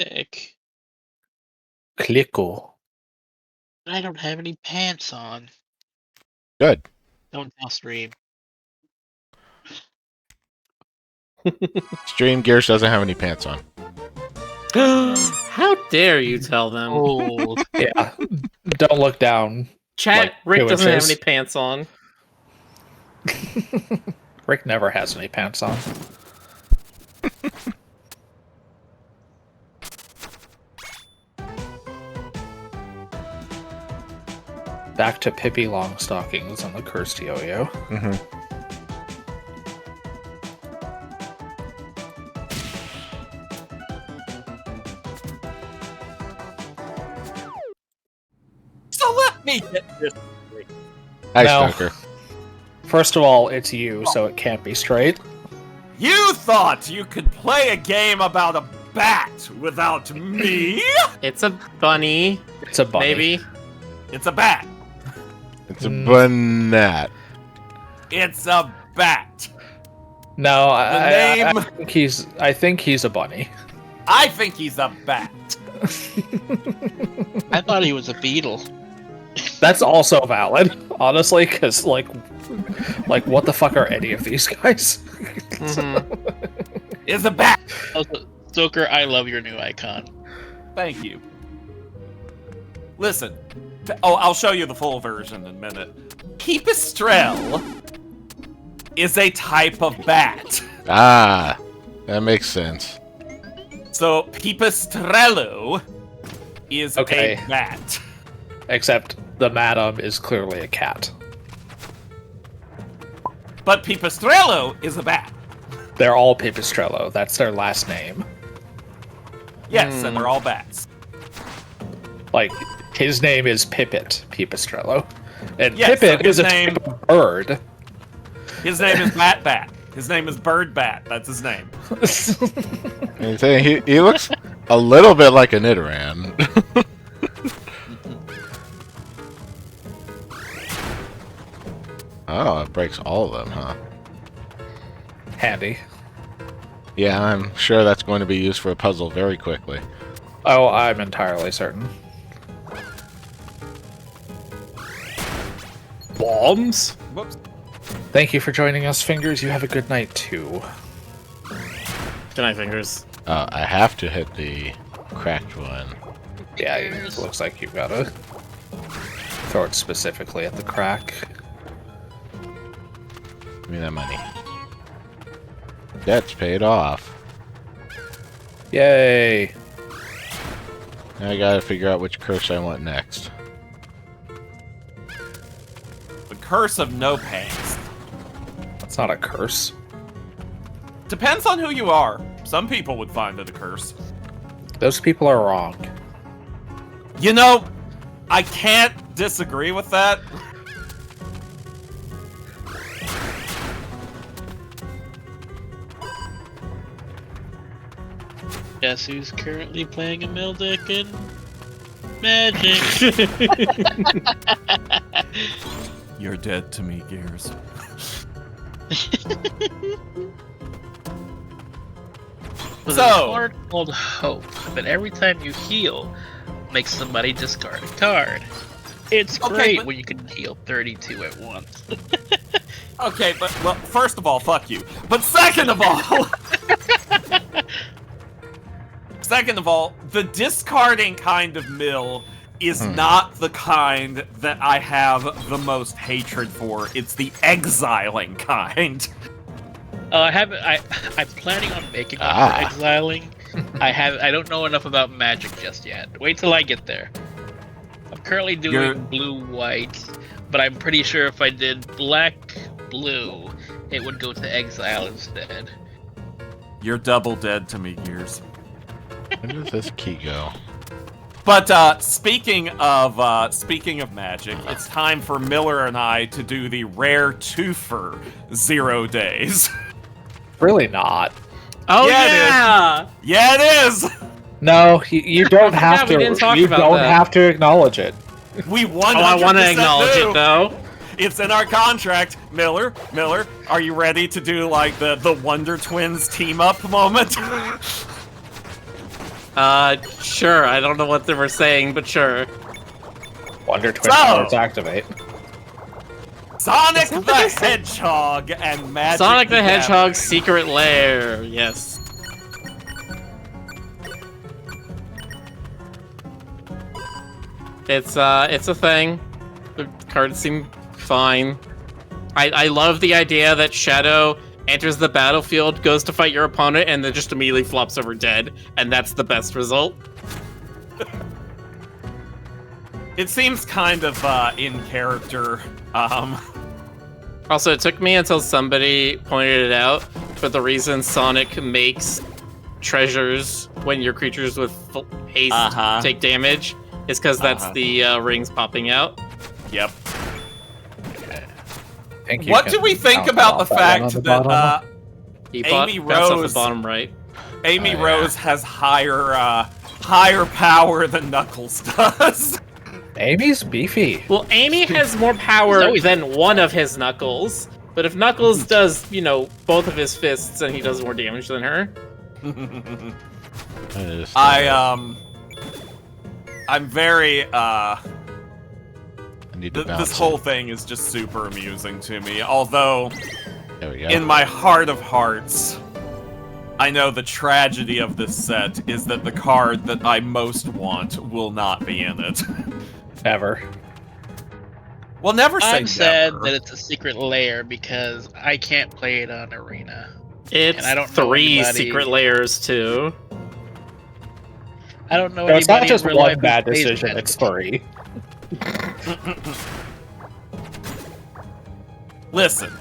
Heck. Clicko. I don't have any pants on. Good. Don't tell stream. Stream Gears doesn't have any pants on. How dare you tell them? Oh, Yeah. Don't look down. Chat, like Rick 2 doesn't have inches. any pants on. Rick never has any pants on. Back to Pippi Longstockings on the Cursed Yoyo. Mm-hmm. So let me get this straight. Ice No. Dunker. First of all, it's you, so it can't be straight. You thought you could play a game about a bat without me? It's a bunny, It's a bunny. maybe. It's a bat. It's a banat. It's a bat. No, name- I think he's a bunny. I think he's a bat. I thought he was a beetle. That's also valid, honestly, because like what the fuck are any of these guys? It's a bat. Also, Stoker, I love your new icon. Thank you. Listen. I'll show you the full version in a minute. Pipistrello is a type of bat. Ah, that makes sense. So Pipistrello is Okay. a bat. Except the madam is clearly a cat. But Pipistrello is a bat. They're all Pipistrello. That's their last name. Yes, and they're all bats. Like, his name is Pippet Pipistrello. And Yes, Pippet so his is a name- type of bird. His name is Bat Bat. His name is Bird Bat. That's his name. And he looks a little bit like a Nidoran. Oh, it breaks all of them, huh? Handy. Yeah, I'm sure that's going to be used for a puzzle very quickly. Oh, I'm entirely certain. Bombs? Whoops. Thank you for joining us, Fingers. You have a good night, too. Good night, fingers. I have to hit the cracked one. Yeah, it looks like you've got to throw it specifically at the crack. Give me that money. Debt's paid off. Yay! Now I gotta figure out which curse I want next. The Curse of No Pants. That's not a curse. Depends on who you are. Some people would find it a curse. Those people are wrong. You know, I can't disagree with that. Guess who's currently playing a Mildick in Magic? You're dead to me, Gears. There's So- a card called Hope, but every time you heal, makes somebody discard a card. It's Okay, great but- when you can heal 32 at once. Okay, but, well, first of all, fuck you. But second of all... second of all, the discarding kind of mill is not the kind that I have the most hatred for. It's the exiling kind. I'm planning on making one for exiling. I don't know enough about Magic just yet. Wait till I get there. I'm currently doing blue-white, but I'm pretty sure if I did black-blue, it would go to exile instead. You're double dead to me, Gears. Where does this key go? But speaking of Magic, it's time for Miller and I to do the rare twofer 0 days. Really not. Oh, Yeah, it yeah! Yeah, it is. No, you don't have we to. didn't talk You about don't that. have to acknowledge it. We 100% Oh, I want to acknowledge do. it, though. It's in our contract. Miller, are you ready to do like the Wonder Twins team up moment? Sure. I don't know what they were saying, but sure. Wonder Twin So- powers activate. Sonic the Hedgehog and Magic Sonic the Gathering. Hedgehog's secret lair. Yes. It's a thing. The cards seem fine. I love the idea that Shadow enters the battlefield, goes to fight your opponent, and then just immediately flops over dead, and that's the best result. It seems kind of in character. Also, it took me until somebody pointed it out, but the reason Sonic makes treasures when your creatures with haste take damage is because that's the rings popping out. Yep. Think you What can do we think count about the off that one on fact the bottom? that He Amy that's off Rose- the bottom right. Amy Oh, yeah. Rose has higher power than Knuckles does? Amy's beefy. Well, Amy has more power always- than one of his Knuckles, but if Knuckles does, both of his fists, then he does more damage than her. I'm very I need to balance this whole thing is just super amusing to me. Although There we go. in my heart of hearts, I know the tragedy of this set is that the card that I most want will not be in it. Ever. Well, never say I'm sad never. that it's a secret lair because I can't play it on Arena. It's And I don't know 3 anybody- secret layers, too. I don't know No, it's not anybody just in real life one who bad plays decision, Magic. it's 3. Listen.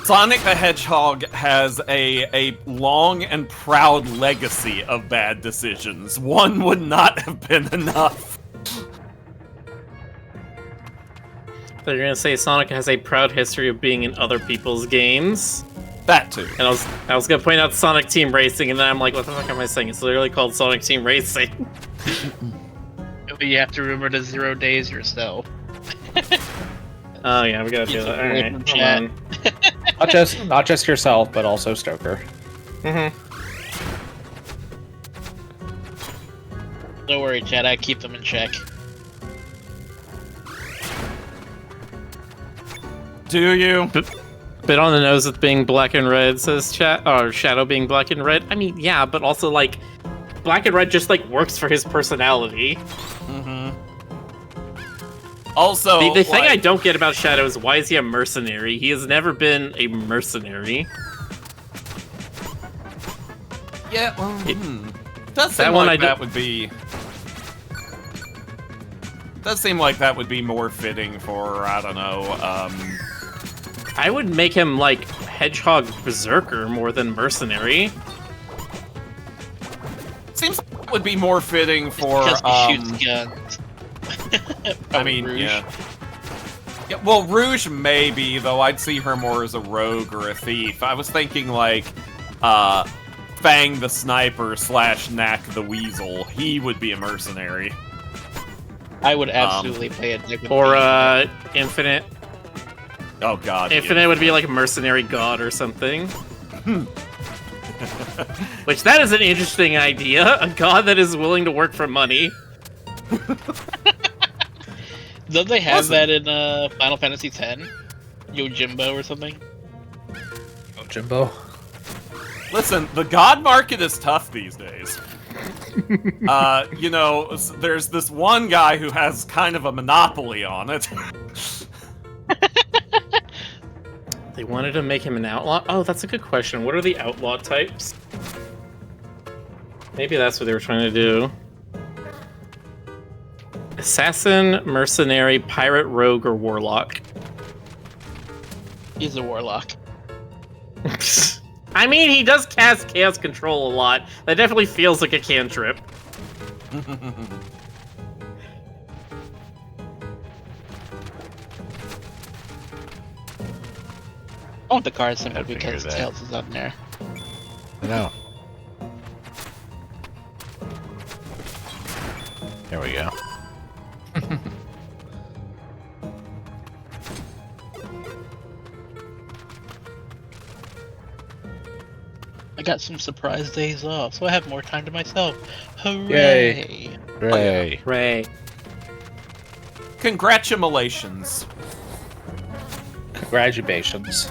Sonic the Hedgehog has a long and proud legacy of bad decisions. One would not have been enough. So you're gonna say Sonic has a proud history of being in other people's games. That too. And I was gonna point out Sonic Team Racing, and then I'm like, what the fuck am I saying? It's literally called Sonic Team Racing. But you have to remember to 0 days yourself. Oh yeah, we gotta do Keep that. it away Alright, from hold chat. on. Not just yourself, but also Stoker. Don't worry, Chad. I keep them in check. Do you? Bit on the nose with being black and red, says chat, or Shadow being black and red. I mean, yeah, but also like black and red just like works for his personality. Mm-hmm. Also, The thing I like, don't get about Shadow is why is he a mercenary? He has never been a mercenary. yeah, well, does That seem one like I that would be. Does seem like that would be more fitting for I don't know. I would make him like Hedgehog Berserker more than mercenary. Seems like it would be more fitting for. Because he shoots guns. I mean, Rouge. yeah. Yeah, well, Rouge maybe, though I'd see her more as a rogue or a thief. I was thinking like, Fang the Sniper / Knack the Weasel. He would be a mercenary. I would absolutely play a deck with Or Phoenix. Infinite. Oh god. Infinite would be like a mercenary god or something. Which that is an interesting idea. A god that is willing to work for money. Don't they have Listen. that in Final Fantasy X? Yojimbo or something? Oh, Jimbo. Listen, the god market is tough these days. There's this one guy who has kind of a monopoly on it. They wanted to make him an outlaw? Oh, that's a good question. What are the outlaw types? Maybe that's what they were trying to do. Assassin, mercenary, pirate, rogue, or warlock? He's a warlock. I mean, he does cast Chaos Control a lot. That definitely feels like a cantrip. I want the card simply I'd figure because that. Tails is on there. I know. There we go. I got some surprise days off, so I have more time to myself. Hooray! Yay. Hooray. Ray. Congratulations. Congratulations.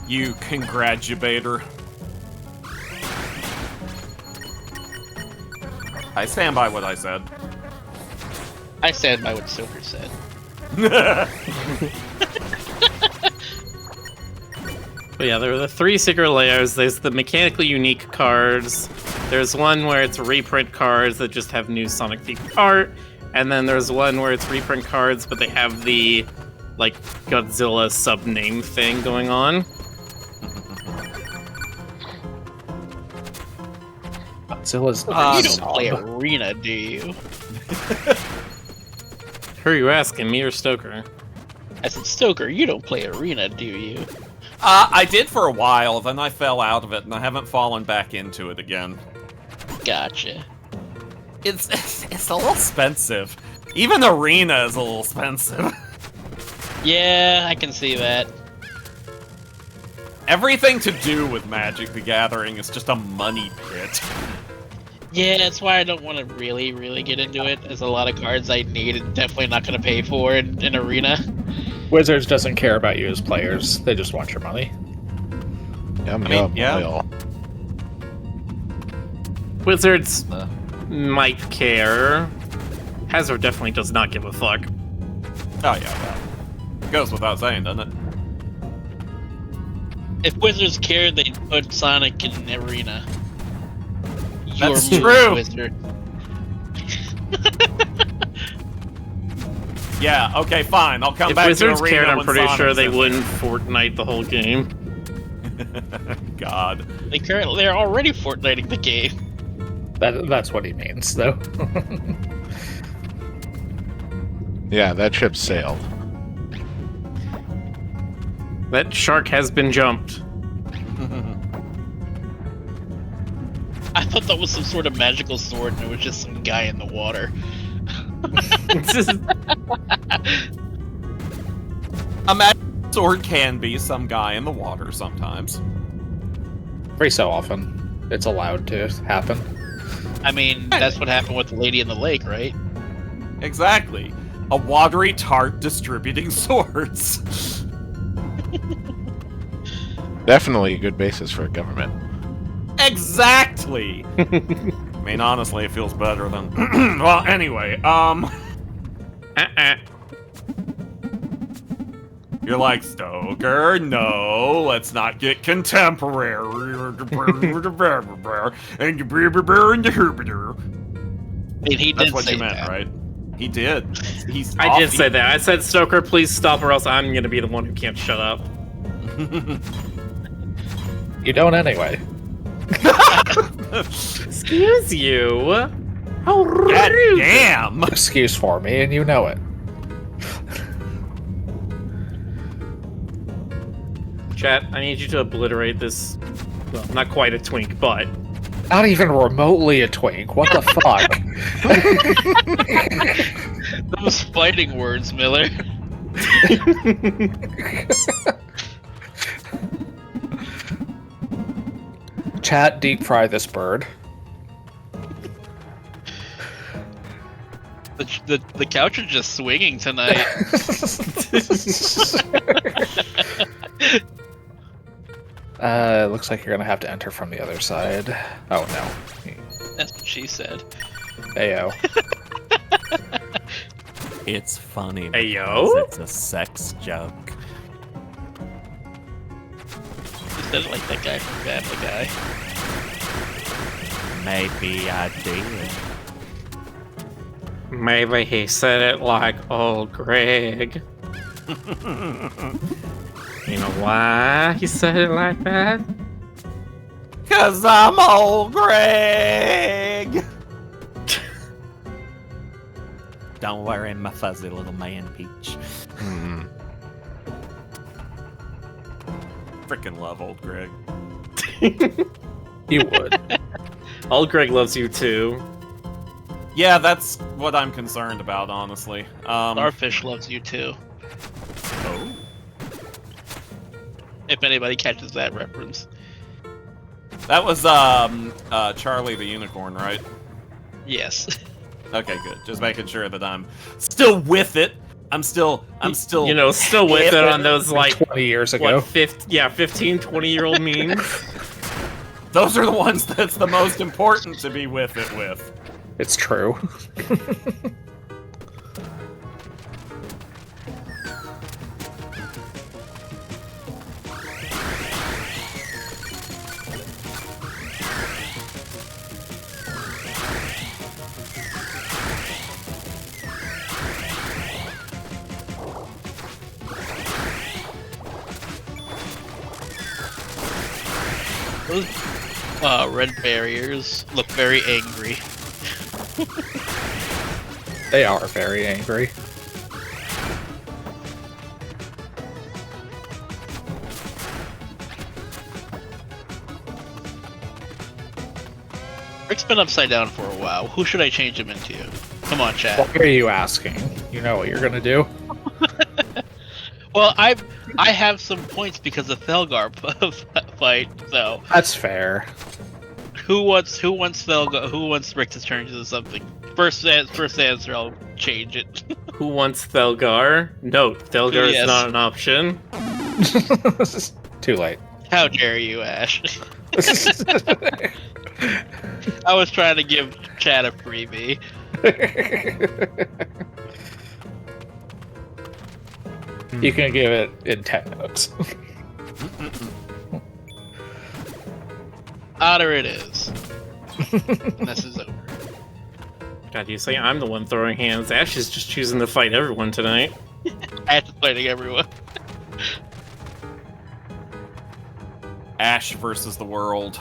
You congratulator. I stand by what I said. I stand by what Silver said. But yeah, there are the 3 secret layers. There's the mechanically unique cards. There's one where it's reprint cards that just have new Sonic themed art. And then there's one where it's reprint cards, but they have the, like, Godzilla sub-name thing going on. Godzilla's You don't play Arena, do you? Who are you asking, me or Stoker? I said, Stoker, you don't play Arena, do you? I did for a while, then I fell out of it, and I haven't fallen back into it again. Gotcha. It's a little expensive. Even Arena is a little expensive. Yeah, I can see that. Everything to do with Magic the Gathering is just a money pit. Yeah, that's why I don't want to really get into it. There's a lot of cards I need and definitely not going to pay for in Arena. Wizards doesn't care about you as players. They just want your money. Yum, I mean, yum, yeah. oil. Wizards might care. Hazard definitely does not give a fuck. Oh yeah, well, goes without saying, doesn't it? If Wizards cared, they'd put Sonic in Arena. That's Your move, true. Wizard. Yeah, okay, fine. I'll come If back Wizards to Arena cared, I'm when pretty Sonic sure they says wouldn't Fortnite the whole game. it. God. They're already Fortniting the game. That's what he means, though. Yeah, that ship sailed. That shark has been jumped. I thought that was some sort of magical sword and it was just some guy in the water. A magic sword can be some guy in the water sometimes. Every so often, it's allowed to happen. I mean, that's what happened with the Lady in the Lake, right? Exactly. A watery tart distributing swords. Definitely a good basis for a government. Exactly! I mean, honestly, it feels better than... well, anyway, You're like, Stoker, no, let's not get contemporary. And he That's did what say you meant, that. right? He did. I did say that. I said, Stoker, please stop or else I'm gonna be the one who can't shut up. You don't anyway. Excuse you? How rude! God damn! Excuse for me, and you know it. Chat, I need you to obliterate this. Well, not quite a twink, but. Not even remotely a twink. What the fuck? Those fighting words, Miller. Chat, deep fry this bird. The couch is just swinging tonight. Looks like you're gonna have to enter from the other side. Oh no. That's what she said. Ayo. It's funny. Hey, yo? It's a sex joke. She said it like that guy from Family Guy. Maybe I did. Maybe he said it like old Greg. You know why he said it like that? 'Cause I'm old Greg! Don't worry, my fuzzy little man, Peach. Hmm. Frickin' love old Greg. You would. Old Greg loves you too. Yeah, that's what I'm concerned about, honestly. Starfish loves you too. Oh. If anybody catches that reference. That was Charlie the Unicorn, right? Yes. Okay, good. Just making sure that I'm still with it. I'm still You know, still with it on those, like, 20 years ago. what, 15, 20-year-old memes? Those are the ones that's the most important to be with it with. It's true. Those red barriers look very angry. They are very angry. Rick's been upside down for a while. Who should I change him into? Come on, chat. What are you asking? You know what you're gonna do? Well, I have some points because of Thelgar fight. So That's fair. who wants Thelgar? Who wants Rick to turn into something? First answer, I'll change it. Who wants Thelgar? No, Thelgar Yes. is not an option. Too late. How dare you, Ash? I was trying to give chat a freebie. You can give it in 10 minutes. Otter it is. And this is over. God, you say I'm the one throwing hands. Ash is just choosing to fight everyone tonight. Ash is fighting everyone. Ash versus the world.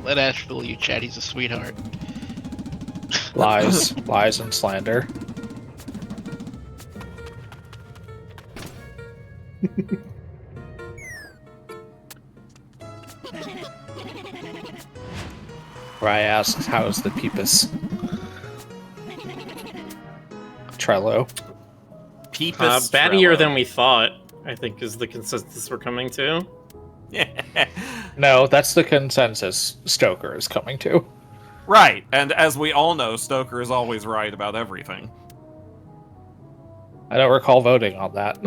Let Ash fool you, chat. He's a sweetheart. Lies. Lies and slander. Rye asks, how's the Peepus? Trello. Pipistrello. Battier than we thought, I think, is the consensus we're coming to. No, that's the consensus Stoker is coming to. Right, and as we all know, Stoker is always right about everything. I don't recall voting on that.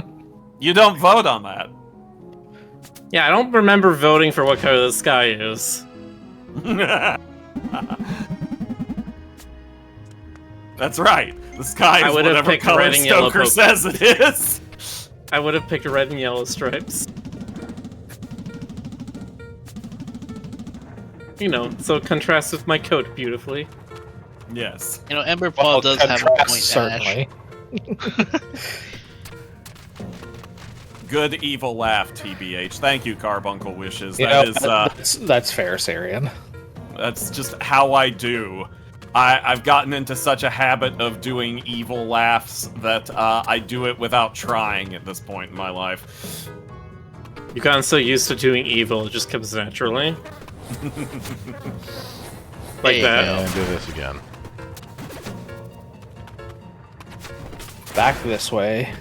You don't vote on that. Yeah, I don't remember voting for what color the sky is. That's right. The sky I is would have whatever picked color red and yellow Stoker says it is. I would have picked red and yellow stripes. You know, so it contrasts with my coat beautifully. Yes. You know, Ember Paul does have a point, certainly. Ash. Good evil laugh, TBH. Thank you, Carbuncle Wishes. You That know, is, that's fair, Sarian. that's just how I do. I've gotten into such a habit of doing evil laughs that I do it without trying at this point in my life. You've gotten so used to doing evil, it just comes naturally. Like Hey, that. And do this again. Back this way.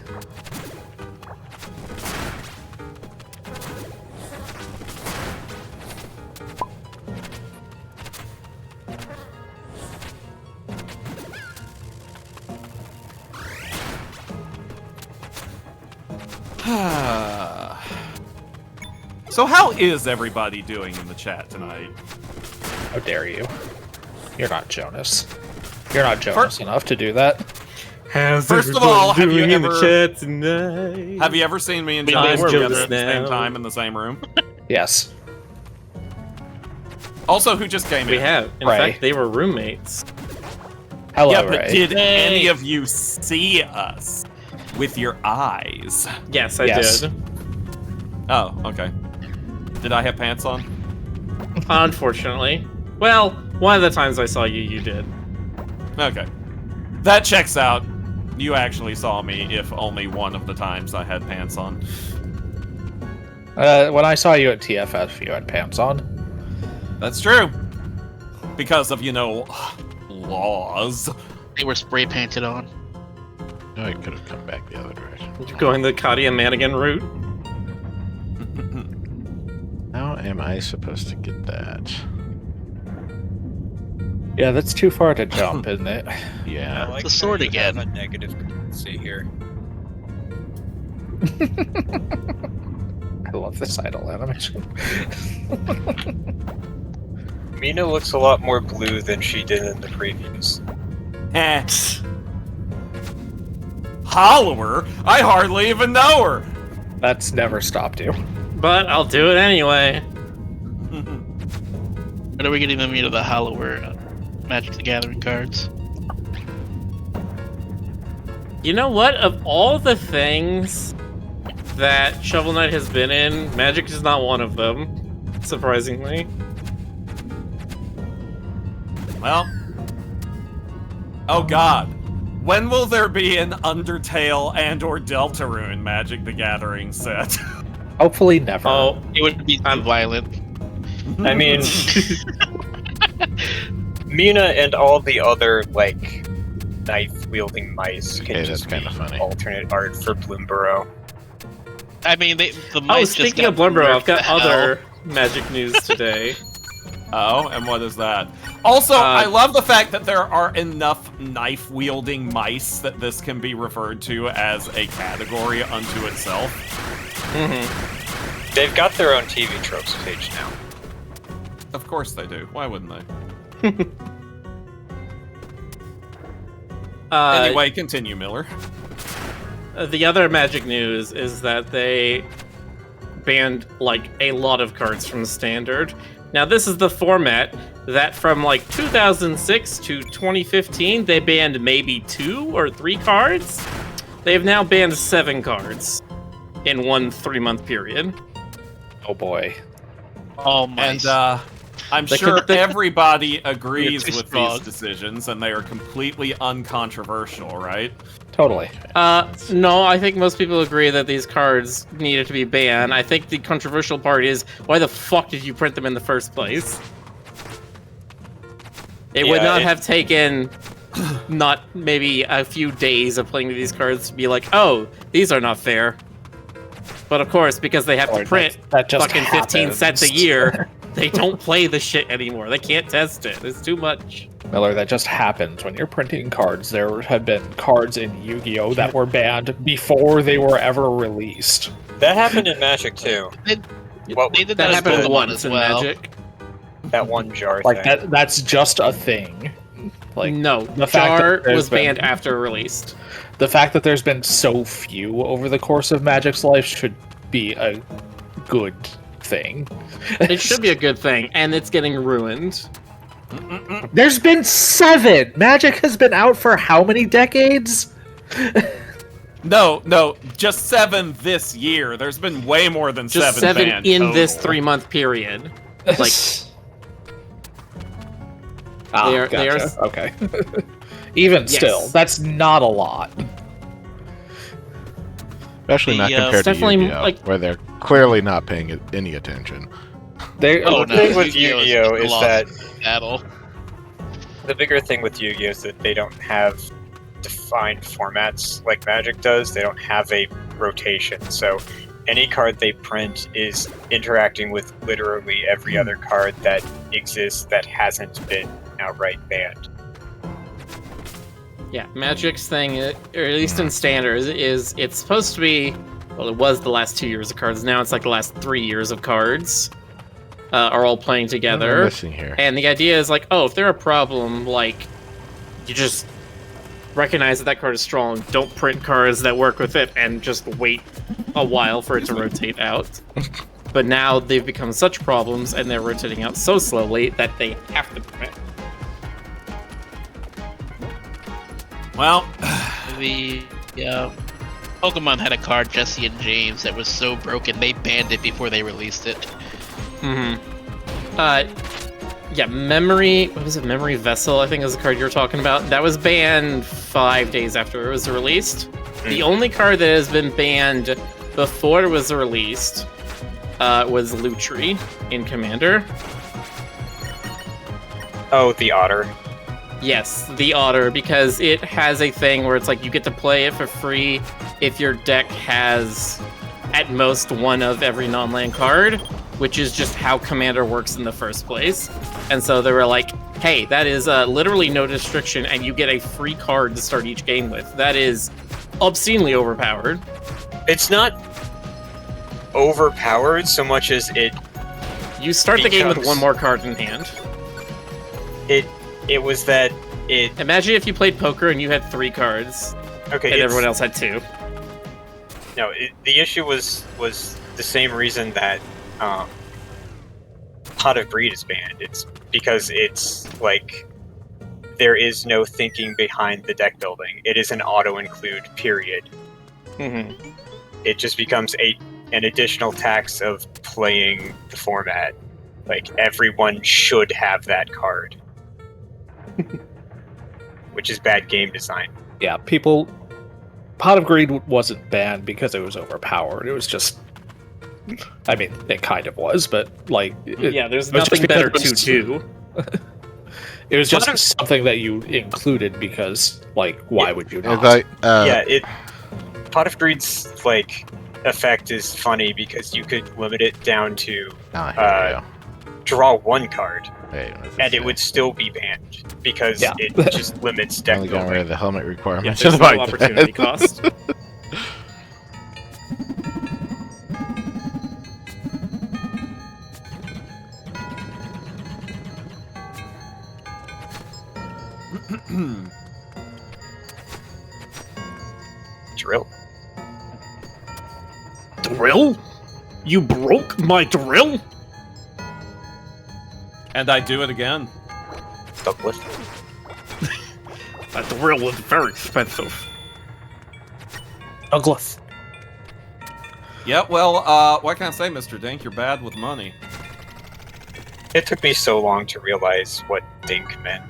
So how is everybody doing in the chat tonight? How dare you? You're not Jonas. You're not Jonas enough to do that. First of all, have you in ever- the chat tonight? Have you ever seen me and We Jonas miss together Jonas at the same now. time in the same room? Yes. Also, who just came We in? have. In Ray. fact, they were roommates. Hello, Yeah, but Ray. did any of you see us with your eyes? Yes, I Yes. did. Oh, okay. Did I have pants on? Unfortunately. Well, one of the times I saw you, you did. Okay. That checks out. You actually saw me, if only one of the times I had pants on. When I saw you at TFF, you had pants on. That's true. because of, laws. They were spray painted on. Oh, I could have come back the other direction. You're going the Katia Manigan route. How am I supposed to get that? Yeah, that's too far to jump, isn't it? Yeah. It's a sword how you have again. A negative currency here. I love this idle animation. Mina looks a lot more blue than she did in the previews. Hollower? I hardly even know her! That's never stopped you. But I'll do it anyway. When are we getting them into the Hollower Magic the Gathering cards? You know what? Of all the things that Shovel Knight has been in, Magic is not one of them, surprisingly. Well. Oh god. When will there be an Undertale and or Deltarune Magic the Gathering set? Hopefully never. Oh, It would be too violent. I mean, Mina and all the other, knife-wielding mice can Okay, just that's kinda be funny. alternate art for Bloomborough. I mean, the oh, mice just speaking of got Bloomborough, I've nerfed got to hell. other Magic news today. Oh, and what is that? Also, I love the fact that there are enough knife-wielding mice that this can be referred to as a category unto itself. Mm-hmm. They've got their own TV tropes page now. Of course they do. Why wouldn't they? Anyway, continue, Miller. The other Magic news is that they banned, a lot of cards from Standard. Now, this is the format that from, 2006 to 2015, they banned maybe 2 or 3 cards. They've now banned 7 cards in one 3-month period. Oh boy. Oh my. And I'm They sure could- they- everybody agrees You're too with strong. these decisions, and they are completely uncontroversial, right? Totally. No, I think most people agree that these cards needed to be banned. I think the controversial part is, why the fuck did you print them in the first place? It would Yeah, not have taken not maybe a few days of playing with these cards to be like, oh, these are not fair. But of course, because they have to Or print that just fucking 15 happens. sets a year, they don't play the shit anymore. They can't test it. It's too much. Miller, that just happens when you're printing cards. There have been cards in Yu-Gi-Oh! That were banned before they were ever released. That happened in Magic too. What- They did That that, happened as Pokemon once as in well. Magic. That one jar Like thing. that's just a thing. Like No, the fact Jar that there's was banned been- after released. the fact that there's been so few over the course of Magic's life should be a good thing. It should be a good thing, and it's getting ruined. There's been 7. Magic has been out for how many decades? No, just 7 this year. There's been way more than Just 7 7 banned in this total. 3-month period. Ah, They are- gotcha. Okay. Even Yes. still, that's not a lot. Especially not The, compared it's to definitely, Yu-Gi-Oh, where they're clearly not paying it any attention. They, Oh, The no. thing with Yu-Gi-Oh! Yu-Gi-Oh! is lost that battle. the bigger thing with Yu-Gi-Oh! Is that they don't have defined formats like Magic does. They don't have a rotation, so any card they print is interacting with literally every other card that exists that hasn't been outright banned. Yeah, Magic's thing, or at least in Standard, is it's supposed to be... Well, it was the last 2 years of cards. Now it's like the last 3 years of cards are all playing What am I together. missing here? And the idea is like, oh, if they're a problem, you just recognize that card is strong, don't print cards that work with it, and just wait a while for it to rotate out. But now they've become such problems, and they're rotating out so slowly that they have to print. Well, The Pokemon had a card, Jesse and James, that was so broken they banned it before they released it. Yeah, Memory... What was it? Memory Vessel, I think is the card you were talking about. That was banned 5 days after it was released. The only card that has been banned before it was released was Lutri in Commander. Oh, the otter. Yes, the Otter, because it has a thing where it's like you get to play it for free if your deck has at most one of every non-land card, which is just how Commander works in the first place. And so they were like, hey, that is literally no restriction, and you get a free card to start each game with. That is obscenely overpowered. It's not overpowered so much as You start the game with becomes- one more card in hand. it was that it. Imagine if you played poker and you had 3 cards, Okay, and it's- everyone else had 2. No, the issue was the same reason that Pot of Greed is banned. It's because it's like there is no thinking behind the deck building. It is an auto-include, period. Mm-hmm. It just becomes an additional tax of playing the format. Like, everyone should have that card. Which is bad game design. Yeah, people. Pot of Greed wasn't banned because it was overpowered. It was just. I mean, it kind of was, but like. Yeah, there's it was just nothing better because to it was- do. It was just Pot of- something that you included because, like, why Yeah. would you It's not? like, Pot of Greed's like effect is funny because you could limit it down to draw 1 card, and it would still be banned because Yeah. it just limits deck only got rid building. of the helmet Yeah, requirement. there's to no like opportunity that. cost. Drill. Drill? You broke my drill? And I do it again. Douglas. That drill is very expensive. Douglas. Yeah, well, what can I say, Mr. Dink? You're bad with money. It took me so long to realize what dink meant.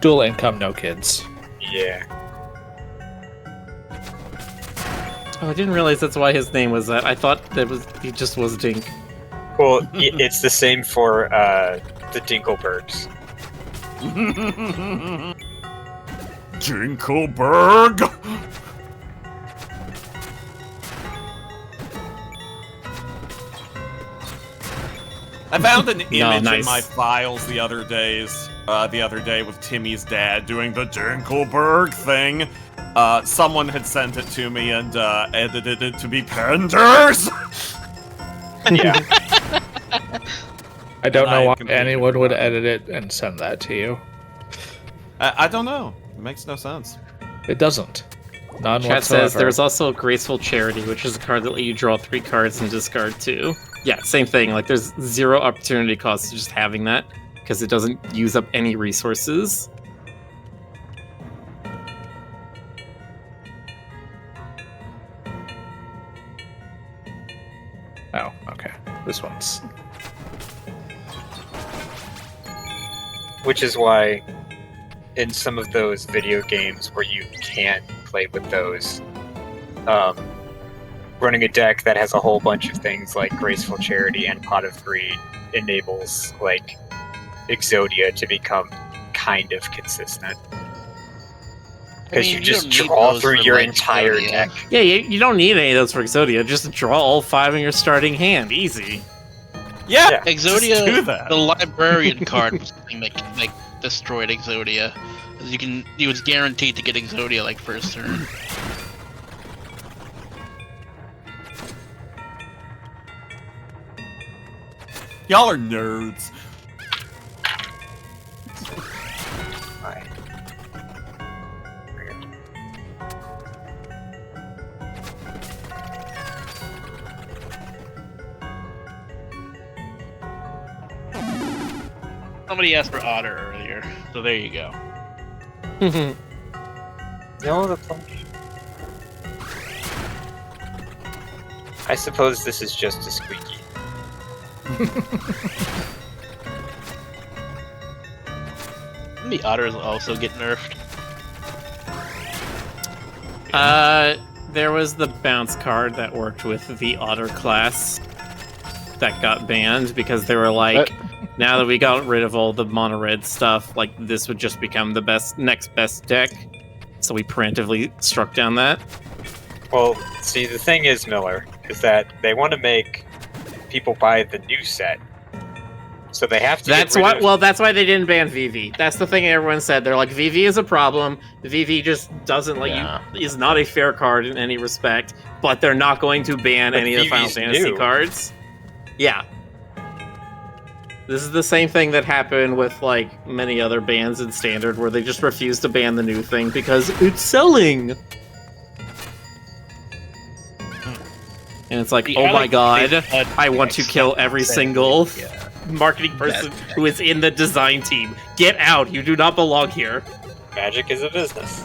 Dual income, no kids. Yeah. Oh, I didn't realize that's why his name was that. I thought he just was Dink. Well, it's the same for the Dinkelbergs. Dinkelberg! I found an image nice. in my files the other day with Timmy's dad doing the Dinkelberg thing. Someone had sent it to me and edited it to be Penders. Yeah. I don't I know why completely anyone would forgot. edit it and send that to you. I don't know. It makes no sense. It doesn't. None Chat whatsoever. says there's also Graceful Charity, which is a card that let you draw 3 cards and discard 2. Yeah, same thing. Like, there's 0 opportunity cost to just having that, because it doesn't use up any resources. Oh, okay. This one's. Which is why in some of those video games where you can't play with those, running a deck that has a whole bunch of things like Graceful Charity and Pot of Greed enables, like, Exodia to become kind of consistent. Because you just don't need draw those through for, your like, entire Exodia. deck. Yeah, you don't need any of those for Exodia. Just draw all 5 in your starting hand. Easy. Yeah, Yeah. just do Exodia, that. the librarian card was something that destroyed Exodia. It was guaranteed to get Exodia like first turn. Y'all are nerds. Fine. Somebody asked for Otter earlier, so there you go. No, the plunge. I suppose this is just a squeaky. The Otters also get nerfed. There was the bounce card that worked with the Otter class that got banned because they were like, Now that we got rid of all the mono red stuff, like this would just become the next best deck. So we preemptively struck down that. Well, see, the thing is, Miller, is that they want to make people buy the new set. So they have to. That's why. Well, that's why they didn't ban VV. That's the thing everyone said. They're like, VV is a problem. VV just doesn't let you. Is not a fair card in any respect. But they're not going to ban any of the Final Fantasy cards. Yeah. This is the same thing that happened with like many other bans in Standard, where they just refuse to ban the new thing because it's selling. And it's like, oh my god, I want to kill every single marketing person who is in the design team. Get out, you do not belong here. Magic is a business.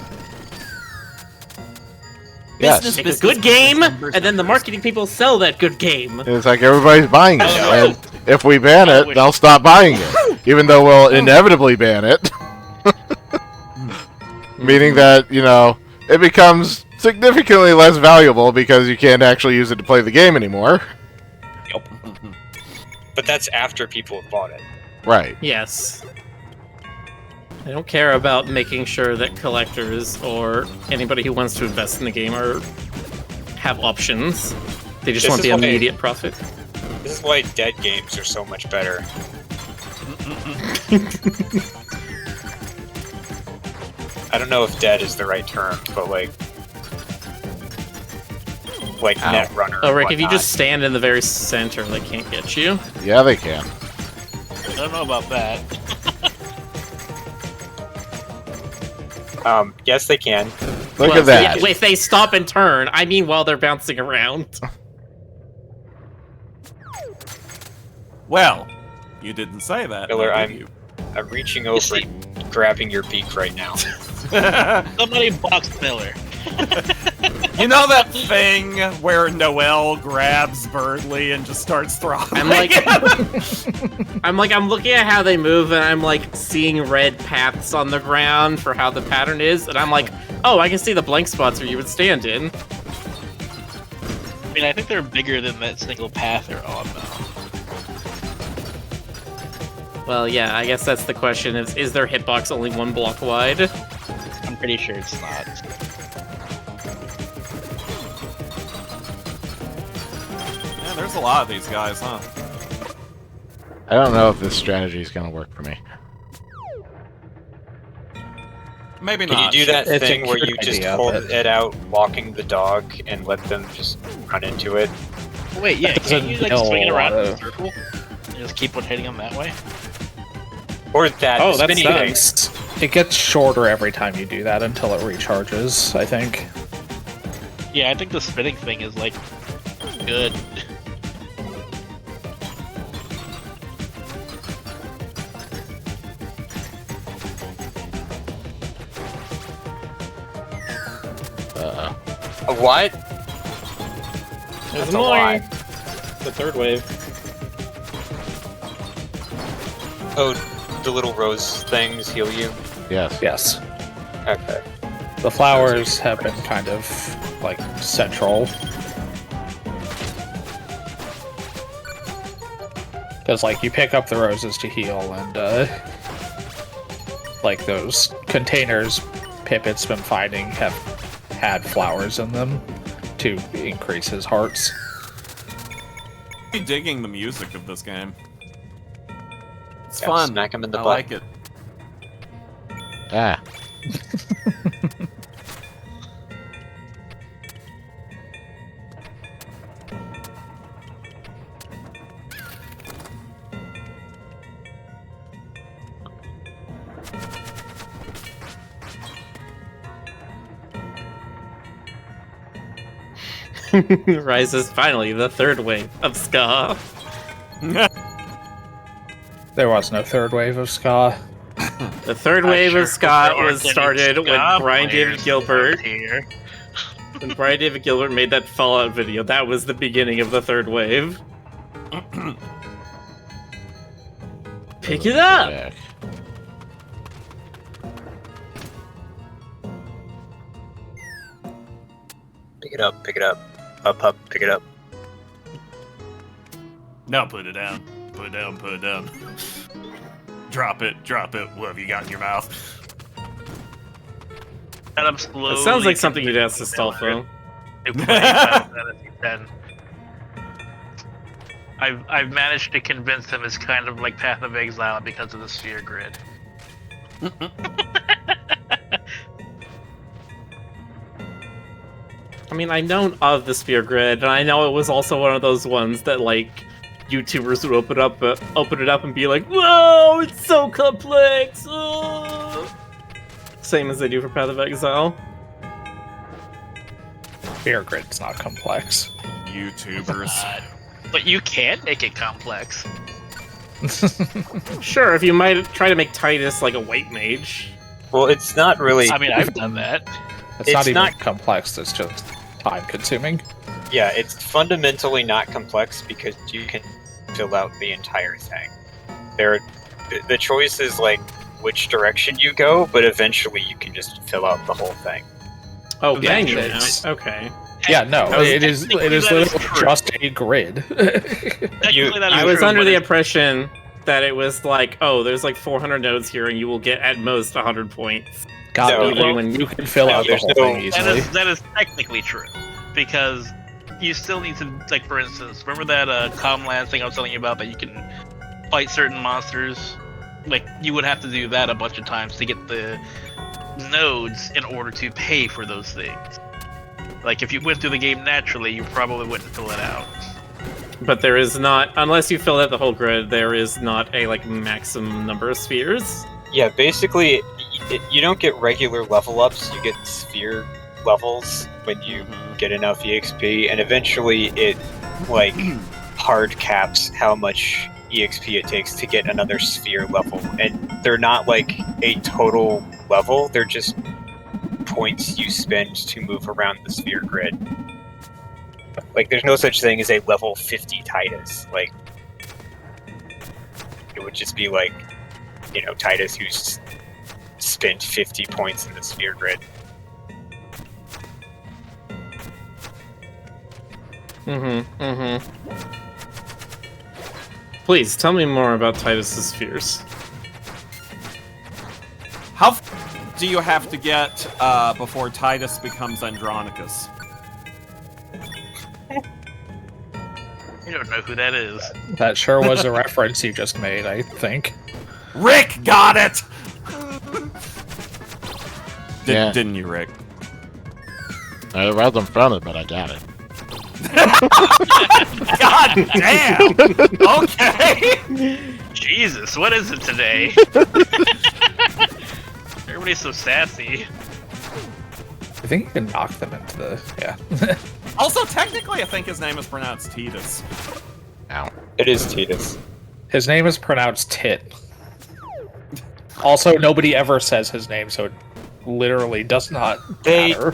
Yes. Make a good game, and then the marketing people sell that good game. It's like everybody's buying it, and if we ban it, they'll stop buying it, even though we'll inevitably ban it. Meaning that, you know, it becomes significantly less valuable because you can't actually use it to play the game anymore. Yep. But that's after people have bought it. Right. Yes. I don't care about making sure that collectors or anybody who wants to invest in the game have options. They just want the immediate profit. This is why dead games are so much better. I don't know if dead is the right term, but like Netrunner. Oh, Rick, if you just stand in the very center, they can't get you. Yeah, they can. I don't know about that. Yes, they can. Look at that. Yeah, if they stop and turn, I mean while they're bouncing around. Well, you didn't say that. Miller, I'm reaching over and grabbing your beak right now. Somebody box Miller. You know that thing where Noelle grabs Birdly and just starts throttling? I'm looking at how they move, and I'm like seeing red paths on the ground for how the pattern is, and I'm like, oh, I can see the blank spots where you would stand in. I mean, I think they're bigger than that single path they're on, though. Well, yeah, I guess that's the question: is their hitbox only 1 block wide? I'm pretty sure it's not. Yeah, there's a lot of these guys, huh? I don't know if this strategy is going to work for me. Maybe Can not. you do that It's thing a where cute you just idea, hold but- it out, walking the dog, and let them just run into it? Wait, yeah, can't you like Doesn't swing it kill around in a a lot circle? And just keep on hitting them that way? Or that Oh, that's spinny thing. nice. It gets shorter every time you do that until it recharges, I think. Yeah, I think the spinning thing is like good. A what? There's That's a lie. The third wave. Oh, the little rose things heal you? Yes. Yes. Okay. The flowers have been kind of, like, central. Because, like, you pick up the roses to heal, and, like, those containers Pippin's been finding have had flowers in them to increase his hearts. I'm digging the music of this game. It's Yeah, fun. smack him in the I butt. like it. Ah. Rises finally the third wave of ska. There was no third wave of ska. The third wave of ska was started when Brian David Gilbert. Here. When Brian David Gilbert made that Fallout video, that was the beginning of the third wave. Pick it up! Back. Pick it up, pick it up. Up, pick it up. No, put it down. Put it down, put it down. Drop it. What have you got in your mouth? And I'm slowly. It sounds like something you'd ask Astolfo. I've managed to convince him it's kind of like Path of Exile because of the sphere grid. I mean, I know of the sphere grid, and I know it was also one of those ones that, like, YouTubers would open it up and be like, "Whoa, it's so complex!" Same as they do for Path of Exile. Sphere grid's not complex. YouTubers. But you can make it complex. Sure, if you might try to make Titus like a white mage. Well, it's not really. I mean, I've done that. It's not even complex, it's just time-consuming. Yeah, it's fundamentally not complex because you can fill out the entire thing. The choice is like which direction you go, but eventually you can just fill out the whole thing. Oh, Yeah, can you? it's- Okay. Yeah, no, it is Technically, that is literally true. just a grid. Technically, that is I was true, under but the it's- impression that it was like, oh, there's like 400 nodes here, and you will get at most 100 points. God, No, even well, when you can fill no, out the there's whole no- thing That easily. is technically true, because you still need to, like, for instance, remember that Comlands thing I was telling you about that you can fight certain monsters? Like, you would have to do that a bunch of times to get the nodes in order to pay for those things. Like, if you went through the game naturally, you probably wouldn't fill it out. But there is not, unless you fill out the whole grid, there is not a like maximum number of spheres. Yeah, basically, you don't get regular level ups. You get sphere levels when you get enough EXP, and eventually it like hard caps how much EXP it takes to get another sphere level. And they're not like a total level; they're just points you spend to move around the sphere grid. Like, there's no such thing as a level 50 Titus. Like, it would just be like, you know, Titus who's spent 50 points in the sphere grid. Please, tell me more about Titus's spheres. How do you have to get before Titus becomes Andronicus? You don't know who that is. That sure was a reference you just made, I think. Rick got it! Yeah. Didn't you, Rick? I wasn't fronted, but I got it. God damn! Okay! Jesus, what is it today? Everybody's so sassy. I think you can knock them into the... yeah. Also, technically, I think his name is pronounced Titus. Ow. It is Titus. His name is pronounced Tit. Also, nobody ever says his name, so it literally does not matter.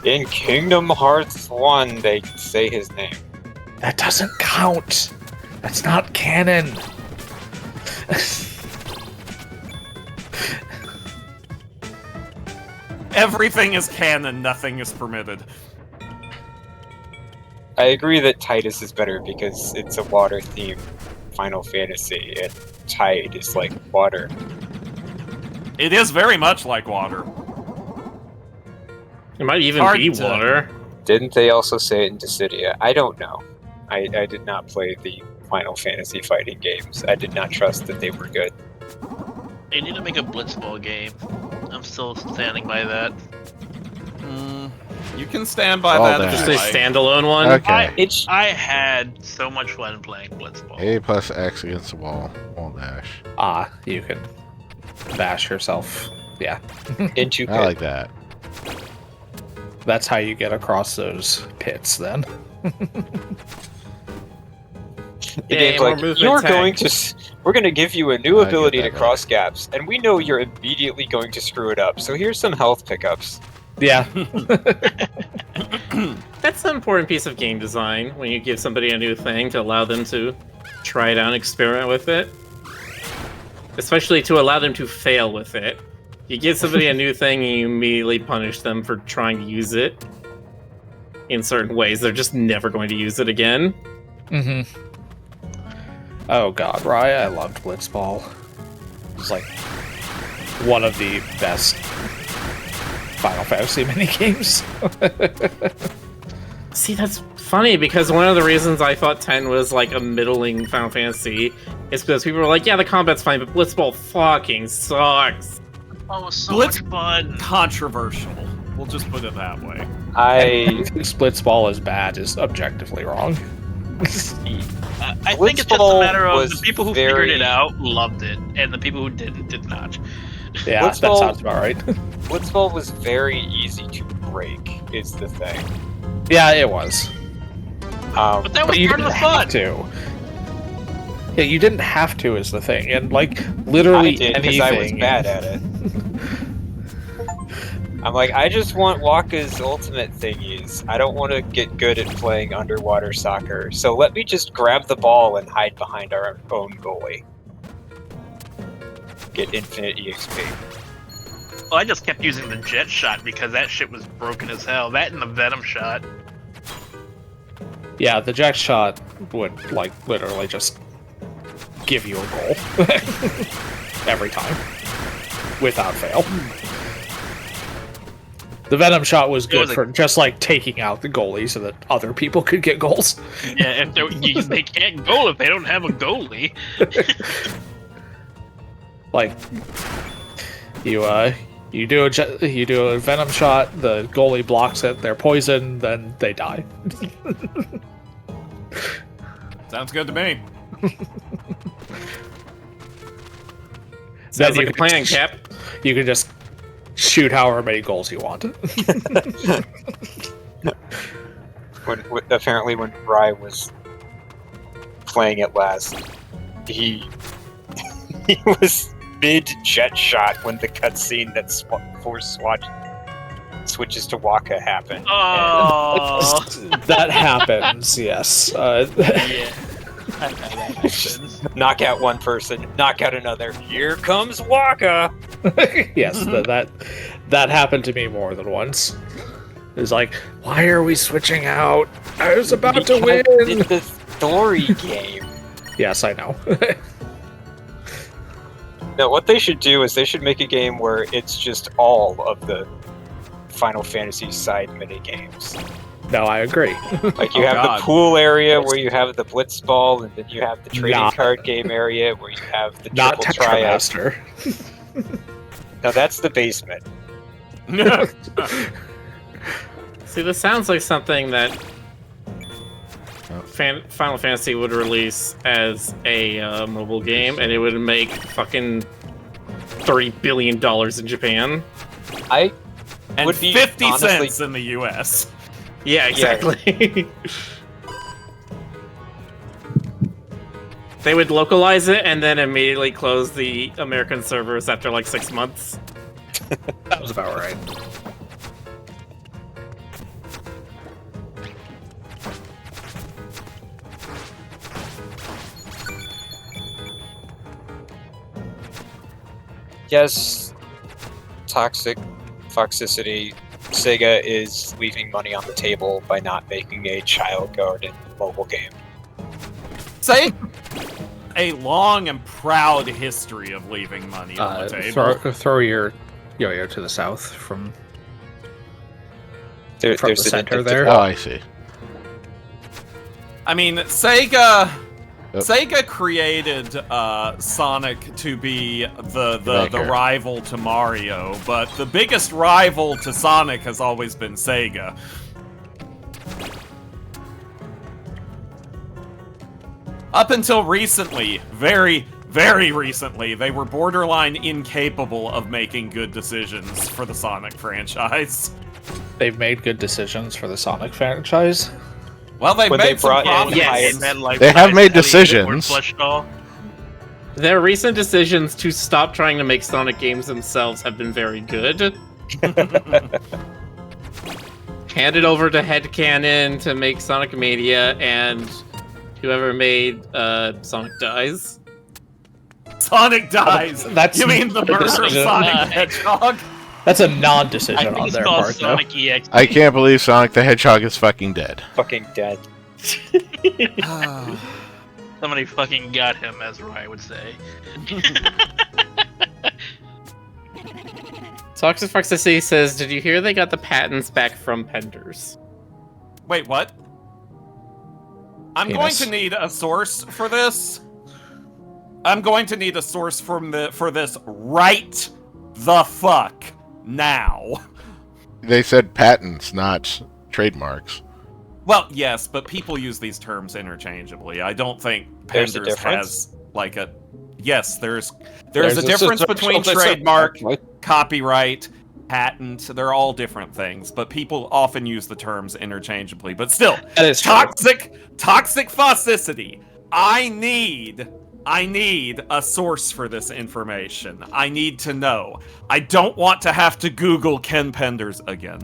In Kingdom Hearts 1, they say his name. That doesn't count. That's not canon. Everything is canon, nothing is permitted. I agree that Titus is better because it's a water-themed Final Fantasy, and Tide is like water. It is very much like water. It might even Hard be to- water. Didn't they also say it in Dissidia? I don't know. I did not play the Final Fantasy fighting games. I did not trust that they were good. They need to make a Blitzball game. I'm still standing by that. You can stand by Well, that then. if Just you a like. standalone one. Okay. It's I had so much fun playing Blitzball. A plus X against the wall. Wall dash. You can bash yourself. Yeah. into I like that. That's how you get across those pits, then. The Yay, game's more like, movement you're tech." going to. We're going to give you a new I get ability to that, cross gaps, and we know you're immediately going to screw it up. So here's some health pickups. Yeah. That's an important piece of game design when you give somebody a new thing to allow them to try it out and experiment with it. Especially to allow them to fail with it. You give somebody a new thing and you immediately punish them for trying to use it in certain ways. They're just never going to use it again. Oh god, Raya, I loved Blitzball. It's like one of the best Final Fantasy minigames. See, that's funny because one of the reasons I thought 10 was like a middling Final Fantasy is because people were like, yeah, the combat's fine, but Blitzball fucking sucks. Oh, it was so Blitz- much fun. Controversial. We'll just put it that way. Blitzball is bad is objectively wrong. I think it's just a matter of the people who figured it very- out loved it, and the people who didn't did not. Yeah, that Blitzball- sounds about right. Blitzball was very easy to break, is the thing. Yeah, it was. But that was you part of didn't the fun. have to. Yeah, you didn't have to is the thing, and like literally I did because anything. I was bad at it. I'm like, I just want Waka's ultimate thingies. I don't want to get good at playing underwater soccer. So let me just grab the ball and hide behind our own goalie. Get infinite EXP. Well, I just kept using the jet shot because that shit was broken as hell. That and the venom shot. Yeah, the jack shot would like literally just give you a goal every time, without fail. The venom shot was good for just like taking out the goalie so that other people could get goals. Yeah, if they can't goal if they don't have a goalie. Like you do a venom shot, the goalie blocks it, they're poisoned, then they die. Sounds good to me. Sounds you like a can plan, just- Cap. You can just shoot however many goals you want. Apparently when Rai was playing it last, he was mid jet shot when the cutscene that Force Swatch switches to Waka happened. Oh, That happens, yes. yeah. I know that happens. Knock out one person, knock out another. Here comes Waka. Yes, that happened to me more than once. It was like, why are we switching out? I was about to win. It's the story game. Yes, I know. No, what they should do is they should make a game where it's just all of the Final Fantasy side mini games. No, I agree. Like you Oh, have God. the pool area where you have the Blitzball, and then you have the trading Not- card game area where you have the Not triple triad. Tetramaster. No, that's the basement. See, this sounds like something that Final Fantasy would release as a mobile game, and it would make fucking $30 billion in Japan. And Would be 50 honestly- cents in the US. Yeah, exactly. They would localize it and then immediately close the American servers after like 6 months. That was about right. Yes, toxicity. Sega is leaving money on the table by not making a Child Garden mobile game. Say a long and proud history of leaving money on the table. Throw your yo-yo to the south from There's the an center addictive- there. Oh, I see. I mean, Sega Yep. created Sonic to be the Maker. rival to Mario, but the biggest rival to Sonic has always been Sega. Up until recently, very, very recently, they were borderline incapable of making good decisions for the Sonic franchise. They've made good decisions for the Sonic franchise. Well, they When made they brought some in profits. Yes. And then, like, They have made Rise of the Unicorn decisions. Plush doll. Their recent decisions to stop trying to make Sonic games themselves have been very good. Handed over to Headcanon to make Sonic Mania, and whoever made Sonic Dies. Sonic dies. That's You mean the murder of decision. Sonic the Hedgehog? That's a I non-decision think on it's their called part, though. Sonic EX. I can't believe Sonic the Hedgehog is fucking dead. Fucking dead. Somebody fucking got him, as Ryan would say. Toxic Foxicity says, did you hear they got the patents back from Penders? Wait, what? I'm Penis. going to need a source for this. I'm going to need a source for this right the fuck now. They said patents, not trademarks. Well, yes, but people use these terms interchangeably. I don't think There's a Penders difference? has like a. Yes, there's There's a a difference substantial between difference, trademark, actually. copyright, patent. They're all different things, but people often use the terms interchangeably. But still, That is true. toxic fossicity. I need a source for this information. I need to know. I don't want to have to Google Ken Penders again.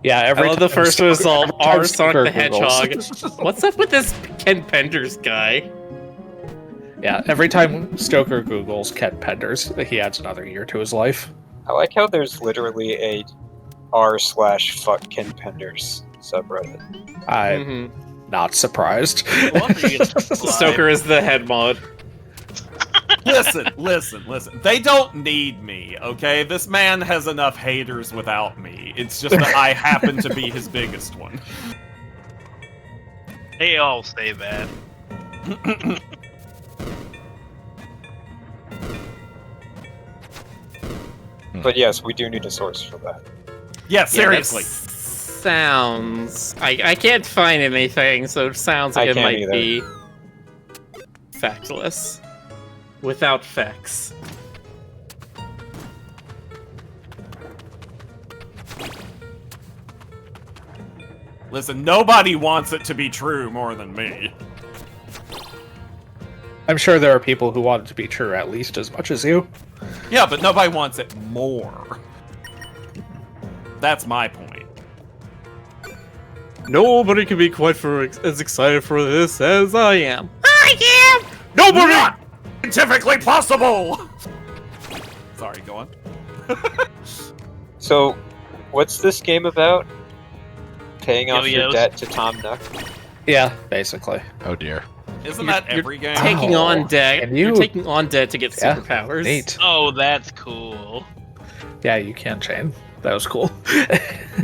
Yeah, every I love time the first Stoker- result, every time R. Sonic Stoker the Hedgehog. Googles- What's up with this Ken Penders guy? Yeah, every time Stoker Googles Ken Penders, he adds another year to his life. I like how there's literally a r/fuck Ken Penders subreddit. I'm Mhm. not surprised. No wonder you get Stoker is the head mod. Listen. They don't need me, okay? This man has enough haters without me. It's just that I happen to be his biggest one. They all say that. But yes, we do need a source for that. Yeah, seriously. Yeah, that sounds. I can't find anything, so it sounds like I it can't might either. be factless. Without facts. Listen, nobody wants it to be true more than me. I'm sure there are people who want it to be true at least as much as you. Yeah, but nobody wants it more. That's my point. Nobody can be quite as excited for this as I am. Nobody! Not scientifically possible! Sorry, go on. So, what's this game about? Paying off your Yo-yos. debt to Tom Nook? Yeah, basically. Oh dear. Isn't that every game? Taking Oh, on debt. and You're you- taking on debt to get Yeah, superpowers. Neat. Oh, that's cool. Yeah, you can chain. That was cool.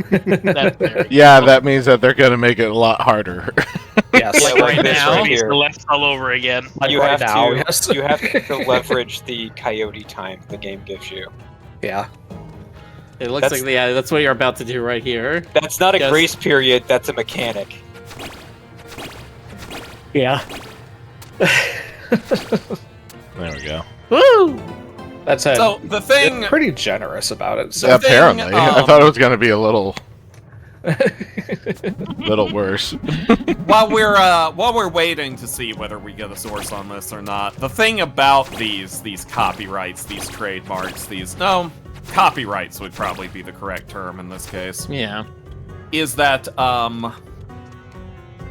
That's very Yeah, that means that they're gonna make it a lot harder. Yes. Yeah, Like like right this now? right here. Celeste all over again. Like You right have now, to, yes. you have to leverage the coyote time the game gives you. Yeah. It looks That's- like that's what you're about to do right here. That's not a Yes. grace period, that's a mechanic. Yeah. There we go. Woo! That's it. So, the thing... They're pretty generous about it. So The thing, Apparently, I thought it was gonna be a little worse. while we're waiting to see whether we get a source on this or not, the thing about these copyrights, these trademarks, copyrights would probably be the correct term in this case, Yeah. is that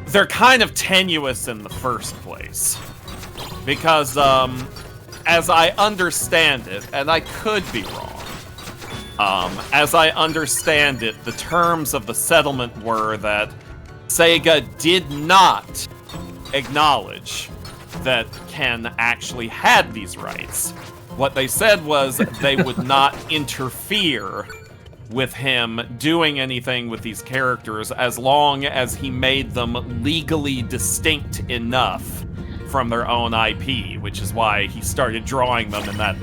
they're kind of tenuous in the first place. Because as I understand it, and I could be wrong, as I understand it, the terms of the settlement were that Sega did not acknowledge that Ken actually had these rights. What they said was they would not interfere with him doing anything with these characters as long as he made them legally distinct enough from their own IP, which is why he started drawing them in that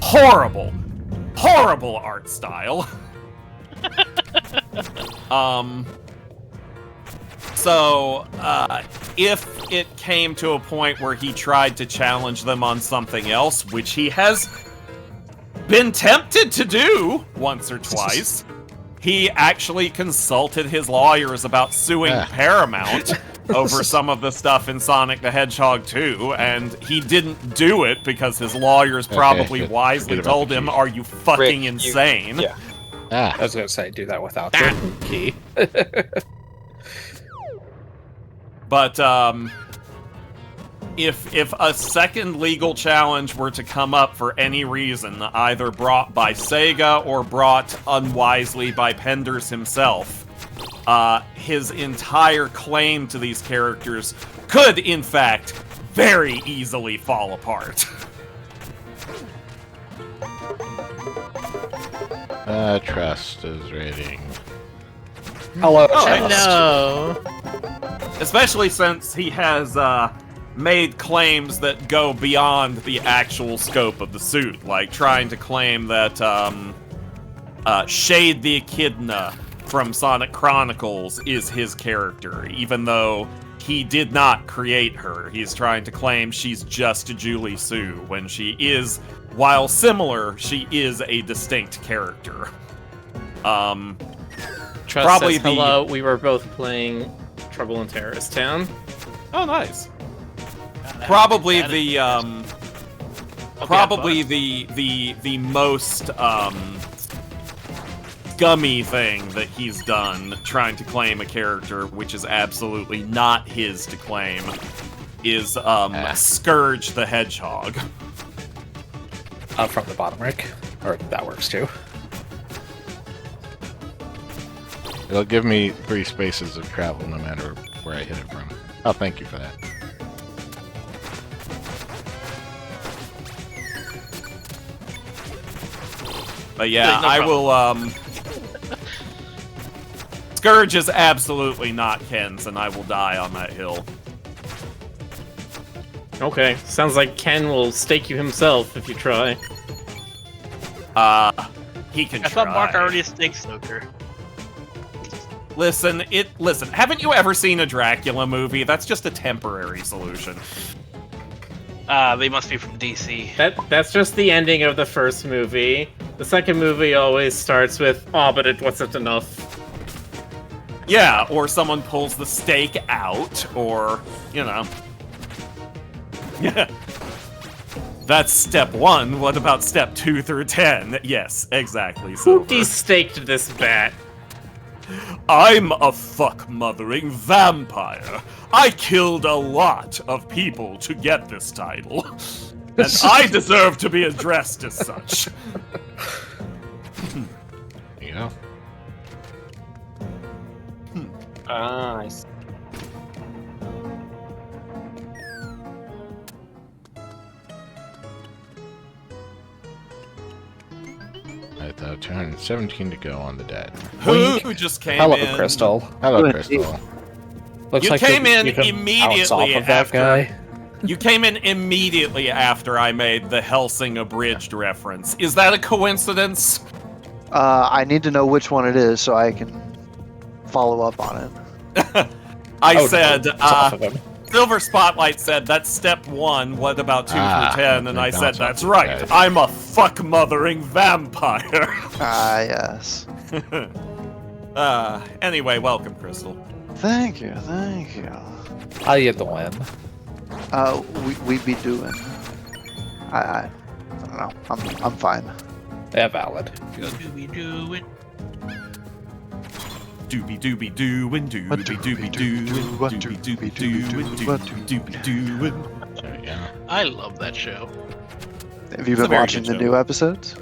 horrible art style. So, if it came to a point where he tried to challenge them on something else, which he has been tempted to do once or twice, he actually consulted his lawyers about suing Paramount over some of the stuff in Sonic the Hedgehog 2, and he didn't do it because his lawyers probably good. wisely Forget about told the him, key. "Are you fucking Rick, insane?" Yeah. Ah, I was gonna say do that without the key. But if a second legal challenge were to come up for any reason, either brought by Sega or brought unwisely by Penders himself, his entire claim to these characters could, in fact, very easily fall apart. Trust is rating. Hello, Oh, Trust. No. Especially since he has made claims that go beyond the actual scope of the suit, like trying to claim that Shade the Echidna from Sonic Chronicles is his character, even though he did not create her. He's trying to claim she's just Julie Sue, when she is, while similar, she is a distinct character. Trust Probably says, hello, we were both playing Trouble in Terrorist Town. Oh, nice. Probably the the most scummy thing that he's done, trying to claim a character which is absolutely not his to claim, is Scourge the Hedgehog. From the bottom, Rick. Or that works too. It'll give me 3 spaces of travel no matter where I hit it from. Oh, thank you for that. But yeah, No I problem. will, Scourge is absolutely not Ken's, and I will die on that hill. Okay, sounds like Ken will stake you himself if you try. He can I try. thought Mark already a snake stoker. Listen, haven't you ever seen a Dracula movie? That's just a temporary solution. They must be from DC. That's just the ending of the first movie. The second movie always starts with, oh, but it wasn't enough. Yeah, or someone pulls the stake out, or, you know. Yeah. That's step 1. What about step 2 through 10? Yes, exactly. Who So destaked this bat? I'm a fuck-mothering vampire. I killed a lot of people to get this title. And I deserve to be addressed as such. There you go. I see. Right, 217 to go on the dead. Who just came Hello, in? Crystal. Hello, Crystal. Looks You like came in you can immediately bounce off of that after- guy. You came in immediately after I made the Helsing abridged reference. Is that a coincidence? I need to know which one it is so I can follow up on it. I Oh, no, said, it's off of him. Silver Spotlight said, that's step 1, what about 2 through 10? And they I said, bounce off that's the right, guy. I'm a fuck-mothering vampire. Ah, yes. Anyway, welcome, Crystal. Thank you, thank you. I get the win. We be doing. I don't know. I'm fine. Yeah, valid. Doobie doing. Doobie doobie doin', doobie doobie doin', doobie doobie doin', doobie doobie doin'. There we go. I love that show. Have you It's a been very watching good the show. new episodes?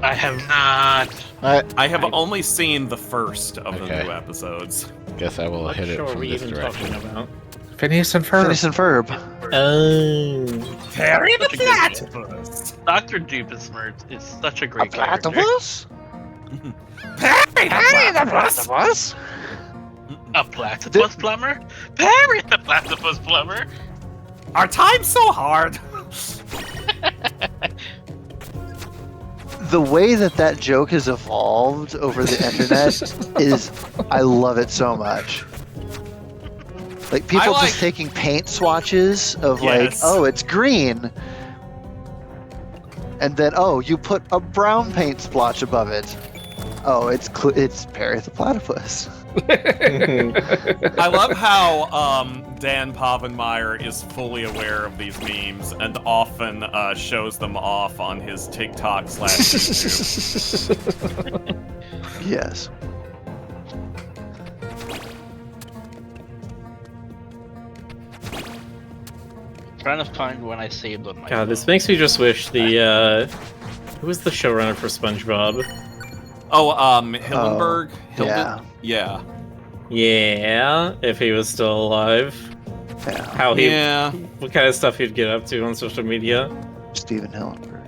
I have not. I have only seen the first of the Okay. new episodes. Guess I will What hit it show are from we this even direction. talking about? Phineas and Ferb. Phineas and Ferb. Oh. Harry the Such a good Platypus! Dr. Doofusmert is such a great character. platypus? Harry the Platypus? A platypus plumber? Perry the platypus plumber? Our time's so hard! The way that joke has evolved over the internet is, I love it so much. Like people like- just taking paint swatches of Yes. like, oh, it's green, and then oh, you put a brown paint splotch above it. Oh, it's Perry the Platypus. I love how Dan Povenmire is fully aware of these memes and often shows them off on his TikTok / YouTube. Yes. Trying to find when I saved on my God, this makes me just wish the, who was the showrunner for SpongeBob? Oh, Hillenberg? yeah. Yeah. Yeah, if he was still alive. Yeah. How he, Yeah. what kind of stuff he'd get up to on social media. Stephen Hillenberg.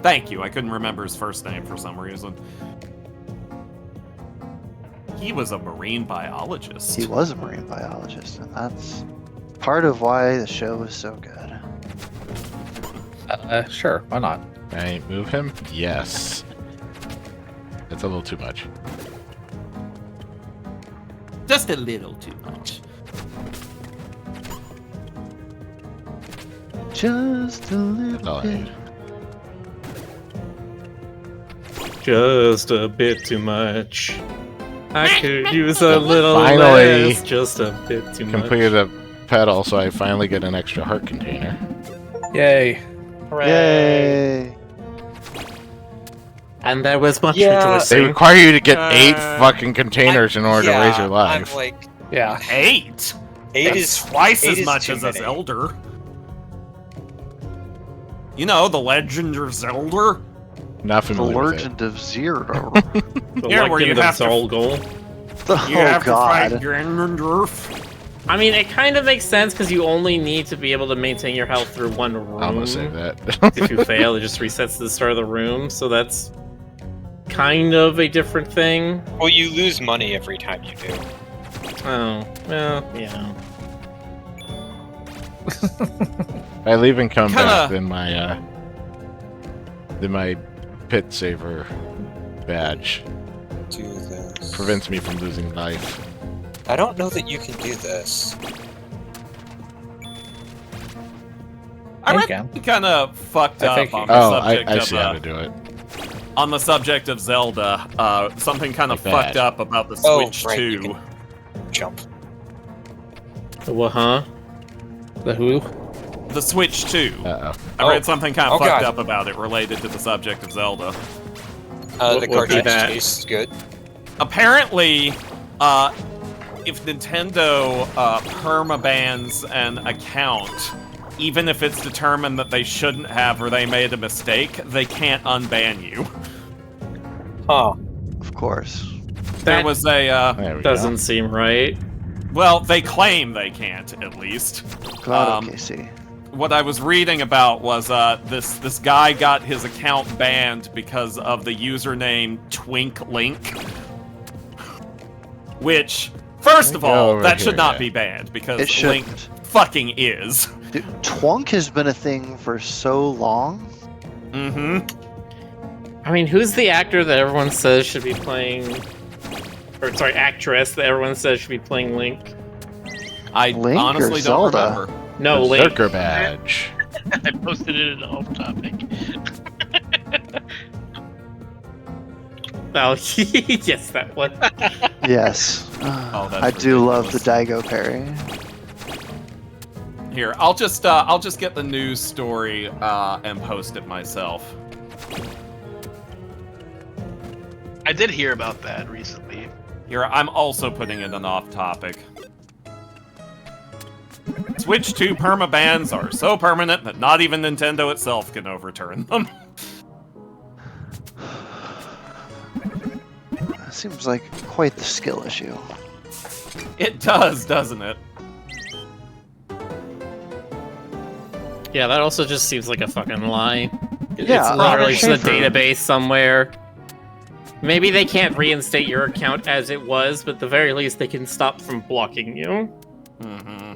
Thank you. I couldn't remember his first name for some reason. He was a marine biologist. He was a marine biologist, and that's part of why the show was so good. Sure, why not? Can I move him? Yes. That's a little too much. Just a little too much. Just a That's all little I bit. need. Just a bit too much. I could use a little Finally less, just a bit too much. Completed a pedal, so I finally get an extra heart container. Yay. Yay! And there was much Yeah. They rejoicing. require you to get 8 fucking containers in order to raise your I'm life. like, Yeah. 8? 8 That's is twice 8 as is much too as many. a Zelda. You know, the Legend of Zelda? Not The familiar with it. Legend of Zero. The Yeah, where you Legend of have to- Zolgol. You Oh have to fight god. Ganondorf. I mean, it kind of makes sense because you only need to be able to maintain your health through one room. I'm gonna save that. If you fail, it just resets to the start of the room, so that's kind of a different thing. well, you lose money every time you do. Oh, well, yeah. I leave and come back, Kinda- then my pit saver badge Do this. prevents me from losing life. I don't know that you can do this. I You read can. kind of fucked I up think on you- the Oh, subject I of see how to do it. on the subject of Zelda. Something kind of Like fucked that. up about the Oh, Switch right, you 2. can- Jump. What, huh? The who? The Switch 2. Uh-oh. I read something kind of Oh, fucked God. up about it related to the subject of Zelda. The What would be cartridge that? tastes good. Apparently, if Nintendo permabans an account, even if it's determined that they shouldn't have or they made a mistake, they can't unban you. Huh. Of course. There That was a, There we doesn't seem right. well, they claim they can't, at least. God, OKC. What I was reading about was this guy got his account banned because of the username TwinkLink, which, first of Go all, over that here, should not yeah. be banned because It Link shouldn't. fucking is. Dude, Twunk has been a thing for so long. Mm-hmm. I mean, who's the actor that everyone says should be playing... Or, sorry, actress that everyone says should be playing Link? I Link or honestly don't Zelda? remember. No, Link. Berserker badge. I posted it in off topic. Oh, yes, that one. Yes. Oh, that's I do love the ridiculous. Daigo parry. Here, I'll just get the news story and post it myself. I did hear about that recently. Here, I'm also putting it in off topic. Switch 2 permabans are so permanent that not even Nintendo itself can overturn them. That seems like quite the skill issue. It does, doesn't it? Yeah, that also just seems like a fucking lie. Yeah, It's literally just a Schaefer. database somewhere. Maybe they can't reinstate your account as it was, but at the very least they can stop from blocking you. Mm-hmm.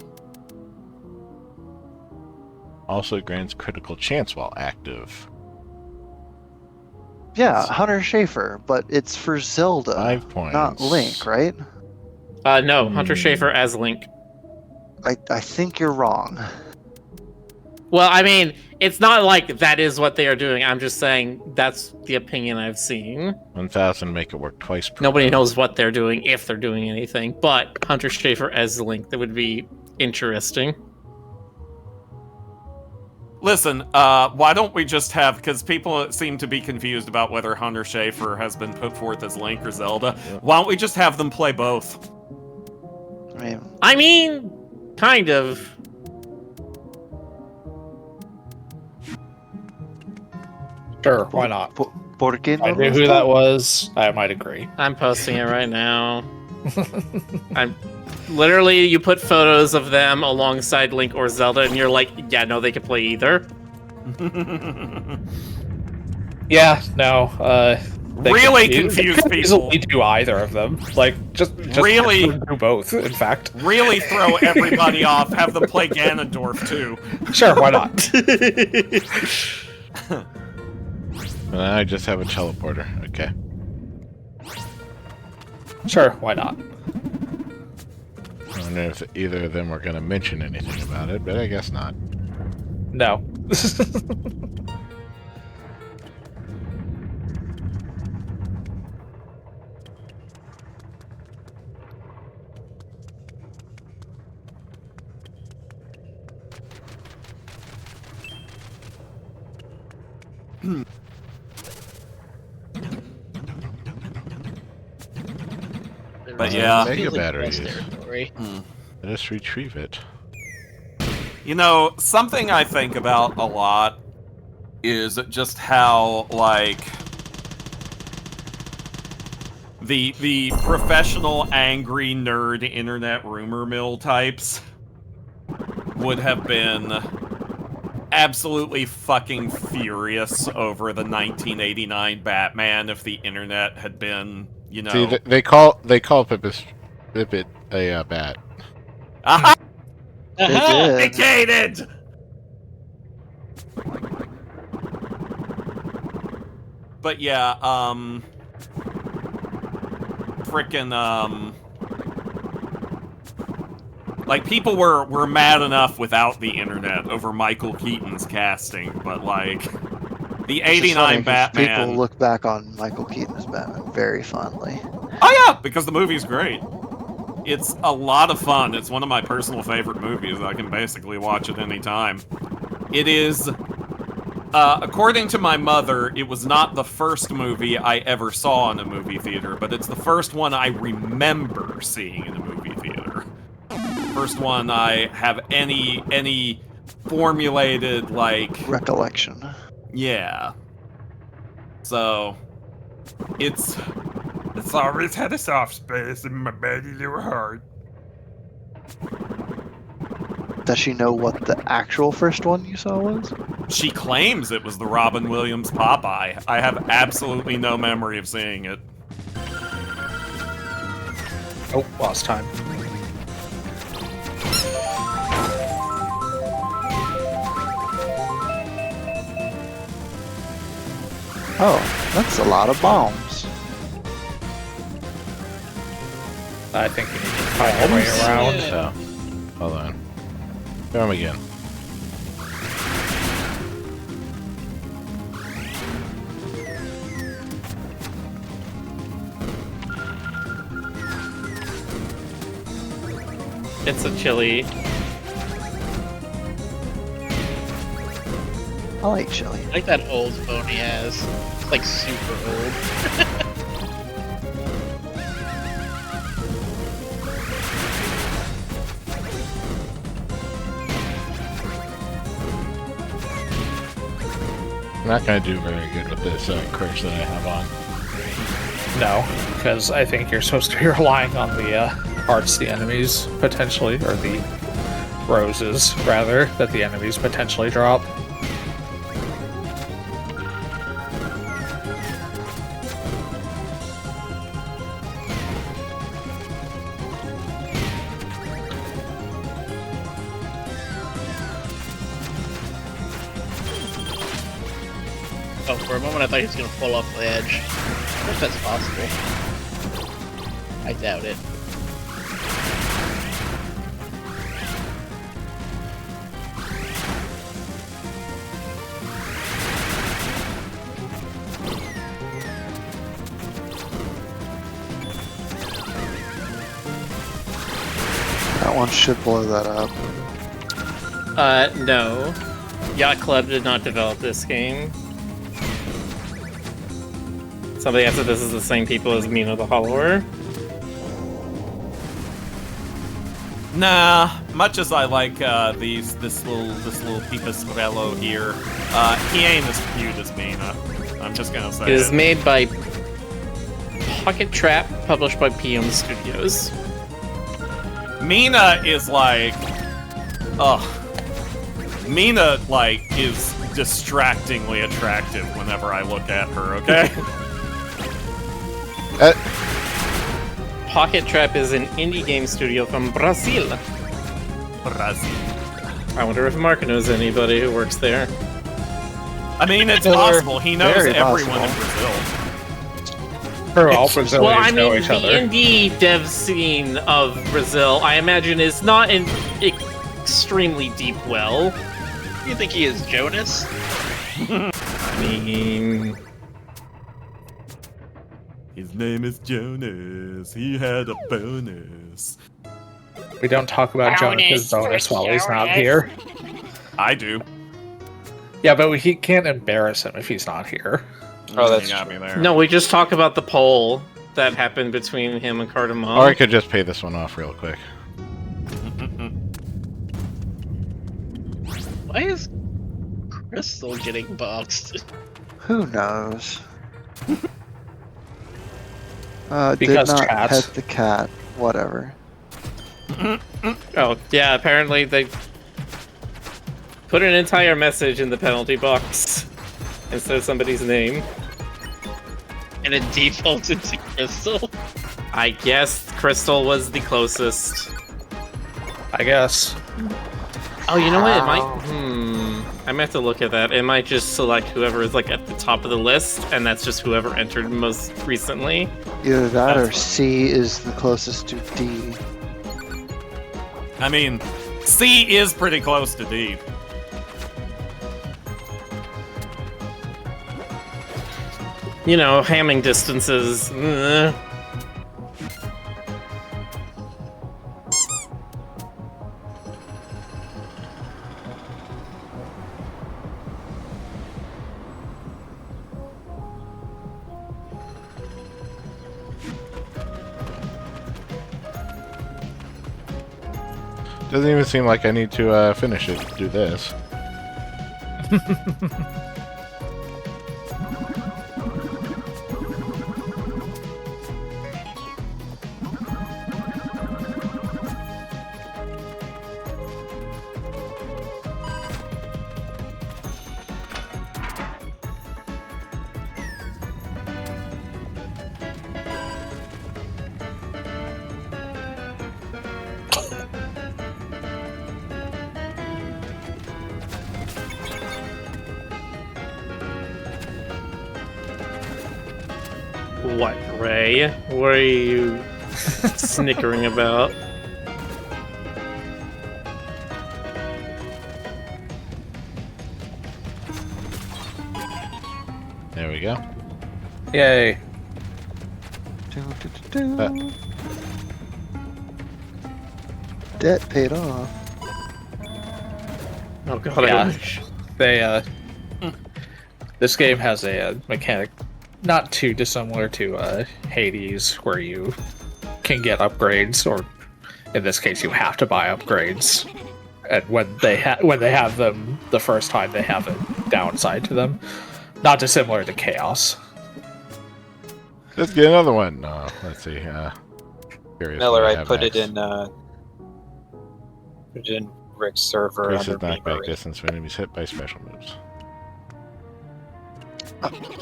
Also grants critical chance while active. Yeah, Hunter Schafer, but it's for Zelda, 5 points. not Link, right? No, Hunter Schafer as Link. I think you're wrong. Well, I mean, it's not like that is what they are doing. I'm just saying that's the opinion I've seen. 1,000 make it work twice per Nobody knows what they're doing, if they're doing anything, but Hunter Schafer as Link, that would be interesting. Listen, why don't we just have, because people seem to be confused about whether Hunter Schafer has been put forth as Link or Zelda, why don't we just have them play both? I mean, I mean, kind of. Sure, why not? ¿Por qué If I no? knew who that was, I might agree. I'm posting it right now. I'm literally, you put photos of them alongside Link or Zelda, and you're like, yeah, no, they could play either. Yeah, no. They Really could confuse they could people. easily do either of them. Like, just Really- do both. In fact, Really throw everybody off. Have them play Ganondorf too. sure, why not? And I just have a teleporter. Okay. Sure, why not? I wonder if either of them were going to mention anything about it, but I guess not. No. But yeah. Mega Feels like batteries. boss territory. Let us retrieve it. You know, something I think about a lot is just how, like, the professional angry nerd internet rumor mill types would have been absolutely fucking furious over the 1989 Batman if the internet had been, you know... See, they call Pipit a bat. Aha! They Aha! did. Indicated! But yeah, frickin', like, people were mad enough without the internet over Michael Keaton's casting, but, like, the It's just funny 89 'cause Batman... People look back on Michael Keaton as Batman very fondly. Oh yeah, because the movie's great. It's a lot of fun. It's one of my personal favorite movies. I can basically watch it any time. It is, according to my mother, it was not the first movie I ever saw in a movie theater, but it's the first one I remember seeing in a movie theater. First one I have any formulated, like... Recollection. Yeah. So, it's always had a soft space in my baby little heart. Does she know what the actual first one you saw was? She claims it was the Robin Williams Popeye. I have absolutely no memory of seeing it. Oh, lost time. Oh, that's a lot of bombs. I think you need to find your way around. So, hold on. Throw him again. It's a chili. I like chili. I like that old phone he has. It's like super old. I'm not going to do very good with this curse that I have on. No, because I think you're supposed to be relying on the hearts the enemies potentially, or the roses, rather, that the enemies potentially drop. Oh, for a moment I thought he was gonna fall off the edge. I if that's possible. I doubt it. That one should blow that up. No. Yacht Club did not develop this game. Somebody answered this is the same people as Mina the Hollower. Nah, much as I like this little Pipistrello here, he ain't as cute as Mina. I'm just gonna say It is it. made by Pocket Trap, published by PM Studios. Mina is like, ugh. Mina like is distractingly attractive whenever I look at her, okay? Pocket Trap is an indie game studio from Brazil. Brazil. I wonder if Mark knows anybody who works there. I mean, it's possible. He knows Very everyone in possible. Brazil. For all Brazilians Well, I know mean, each the other. indie dev scene of Brazil, I imagine, is not an extremely deep well. You think he is Jonas? I mean, His name is Jonas. He had a bonus. We don't talk about Jonas's bonus while he's not here. I do. Yeah, but he can't embarrass him if he's not here. Oh, that's You got me there. no, we just talk about the poll that happened between him and Cardamom. Or I could just pay this one off real quick. Why is Crystal getting boxed? Who knows? Did Because not cats. pet the cat. Whatever. Oh, yeah, apparently they put an entire message in the penalty box instead of somebody's name. And it defaulted to Crystal? I guess Crystal was the closest. I guess. Oh, you know what? It might. I might have to look at that. It might just select whoever is like at the top of the list, and that's just whoever entered most recently. Either that or That's C is the closest to D. I mean, C is pretty close to D. You know, hamming distances. Doesn't even seem like I need to finish it to do this. What, Ray? What are you snickering about? There we go. Yay. Debt paid off. Oh god, I Yeah. wish. They, this game has a mechanic not too dissimilar to Hades, where you can get upgrades, or in this case, you have to buy upgrades. And when they have them the first time, they have a downside to them. Not dissimilar to Chaos. Let's get another one. Let's see. Curious Miller, what I have put it next. in Rick's server Increases under knockback Memory. distance when enemies hit by special moves.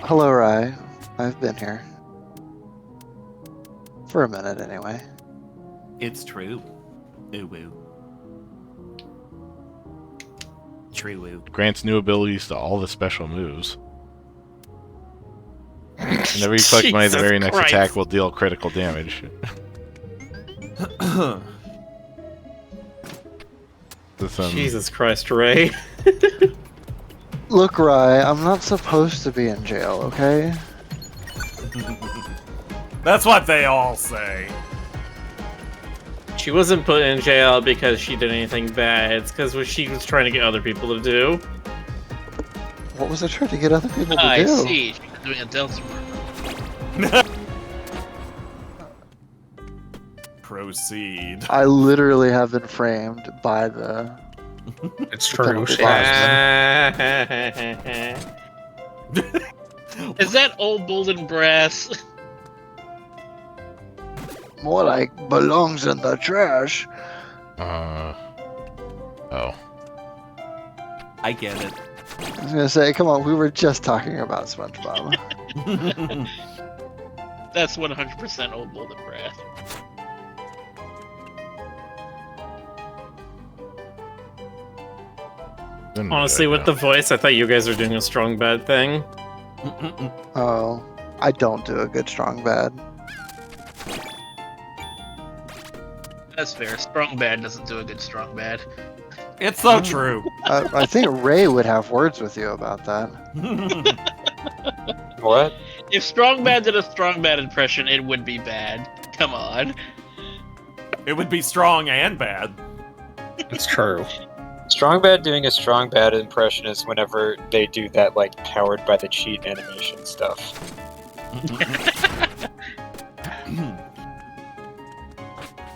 Hello, Rai. I've been here. For a minute, anyway. It's true. Ooh woo. True woo. Grants new abilities to all the special moves. Whenever you collect money, the Jesus very next Christ. attack will deal critical damage. Jesus Christ, Ray. Look, Rai, I'm not supposed to be in jail, okay? That's what they all say. She wasn't put in jail because she did anything bad. It's because what she was trying to get other people to do. What was I trying to get other people to I do? see. She's doing a Delta murder. Proceed. I literally have been framed by the... It's true. penalty She box. has been. Is that old golden brass? More like belongs in the trash. Oh. I get it. I was gonna say, come on, we were just talking about SpongeBob. That's 100% old Golden Breath. Honestly, with the voice, I thought you guys were doing a strong bad thing. Oh, I don't do a good strong bad. That's fair. Strong bad doesn't do a good strong bad. It's so true. I think Ray would have words with you about that. What? If strong bad did a strong bad impression, it would be bad. Come on. It would be strong and bad. It's true. Strong Bad doing a Strong Bad impression is whenever they do that, like, powered by the cheat animation stuff.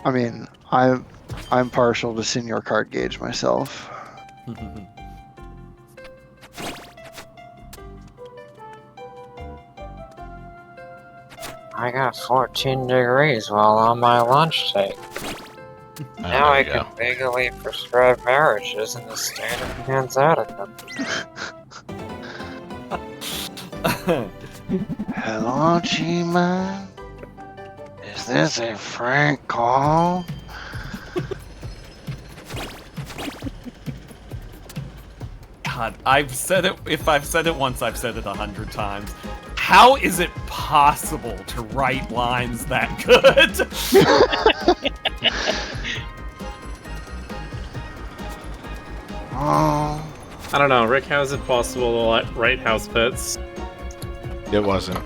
I mean, I'm partial to senior card gauge myself. I got 14 degrees while on my lunch break. Now I can legally prescribe marriages in the state of Kansas. Hello, G-Man. Is this a Frank call? God, I've said it. If I've said it once, I've said it 100 times. How is it possible to write lines that good? Oh, I don't know, Rick, how is it possible to write house pets? It wasn't.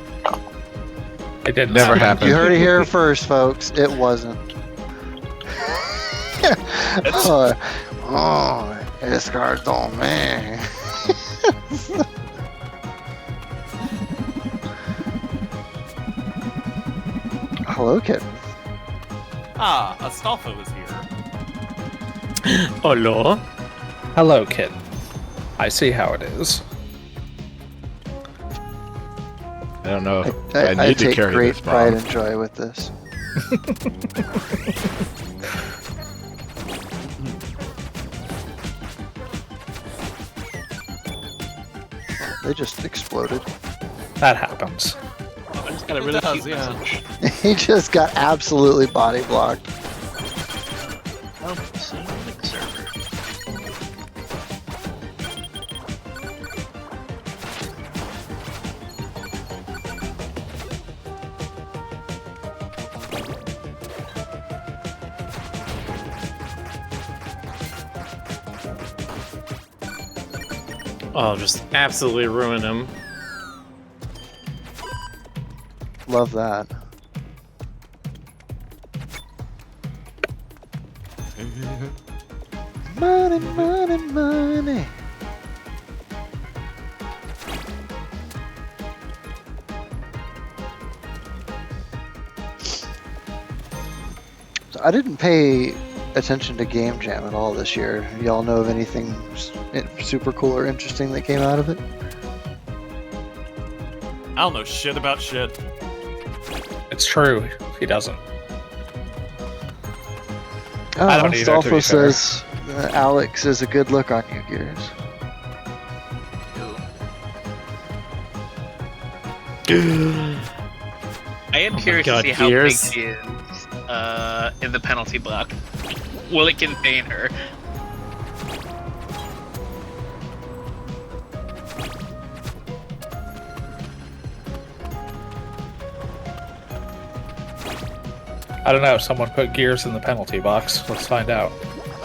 It didn't Never happen. happened. you heard it here first, folks. It wasn't. This card's on me. Hello, kitten. Ah, Astolfo is here. Hello? Hello, kitten. I see how it is. I don't know. I I need to take carry great this pride bomb. and joy with this. They just exploded. That happens. I just got a It really does, cute yeah. message. He just got absolutely body blocked. Oh, so Nick server. Oh, just absolutely ruin him. Love that. Money, money, money. So I didn't pay attention to Game Jam at all this year. Y'all know of anything super cool or interesting that came out of it? I don't know shit about shit. It's true. He doesn't. Oh, I don't either, to be Stolfo fair. says Alex is a good look on you, Gears. I am curious God, to see how Gears. big she is in the penalty block. Will it contain her? I don't know. Someone put Gears in the penalty box. Let's find out.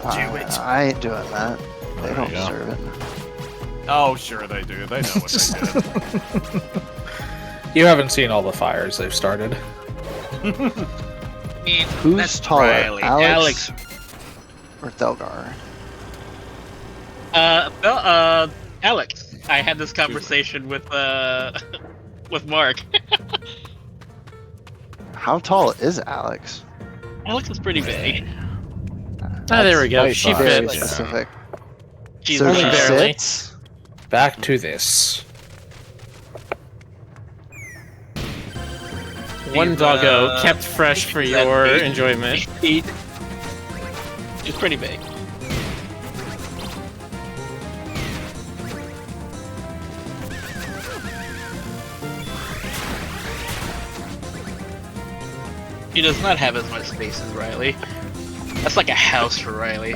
I ain't doing that. They don't you go. deserve it. Oh, sure they do. They know what they did. You haven't seen all the fires they've started. I mean, Who's that's taller, Riley. Alex or Thelgar? Alex. I had this conversation with with Mark. How tall is Alex? Alex is pretty big. Ah, there we go. That's She very fits. specific. She's So only she barely. sits? Back to this. One She's, doggo kept fresh for she's at your 8 enjoyment. feet. She's pretty big. He does not have as much space as Riley. That's like a house for Riley.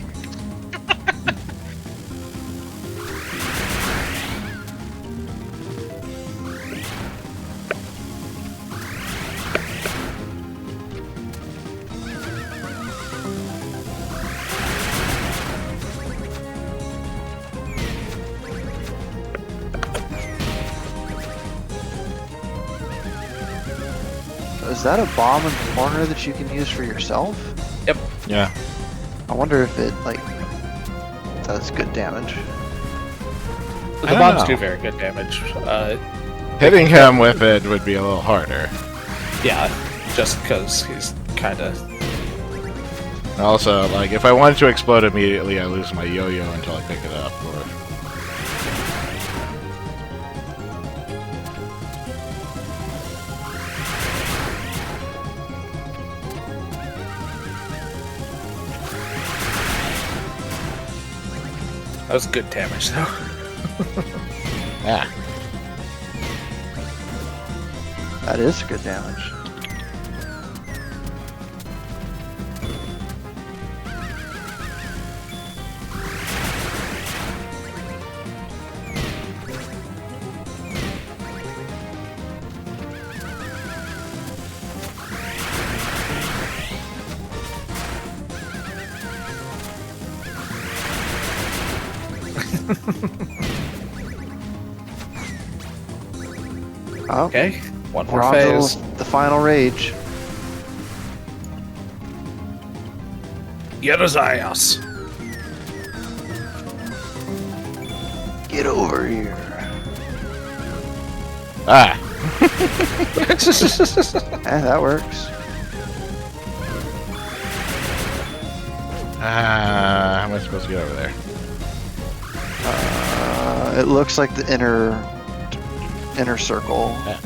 Is that a bomb in the corner that you can use for yourself? Yeah. I wonder if it, like, does good damage. The don't bombs know. do very good damage. Hitting him with it would be a little harder. Yeah, just because he's kind of. Also, like, if I wanted to explode immediately, I lose my yo-yo until I pick it up. Or... That was good damage, though. Yeah. That is good damage. Oh, Okay, one we're more on phase. to the final rage. Yerozaios. Get over here. Ah! That works. How am I supposed to get over there? It looks like the inner circle. Yeah.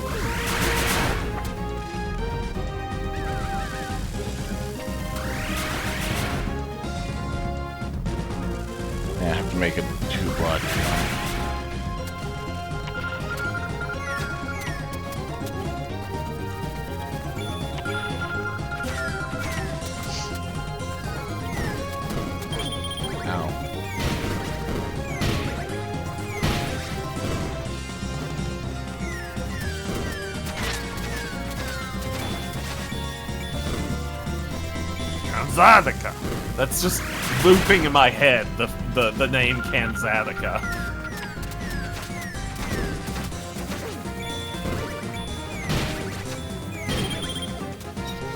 Yeah, I have to make it 2 block. Ow. Kanzadaka. That's just looping in my head, the name Kanzadaka.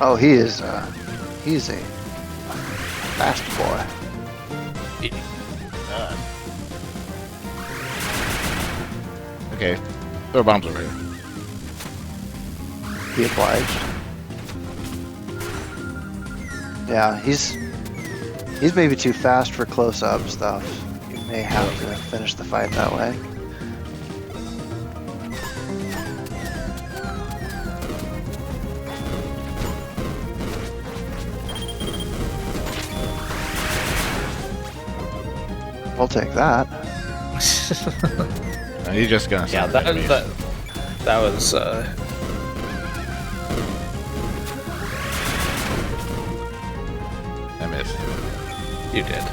Oh, he's a fast boy. Okay, throw bombs over here. Be obliged. Yeah, he's maybe too fast for close-up stuff. You may have to finish the fight that way. We'll take that. He's just gonna Yeah, send me. that was. I missed. You did.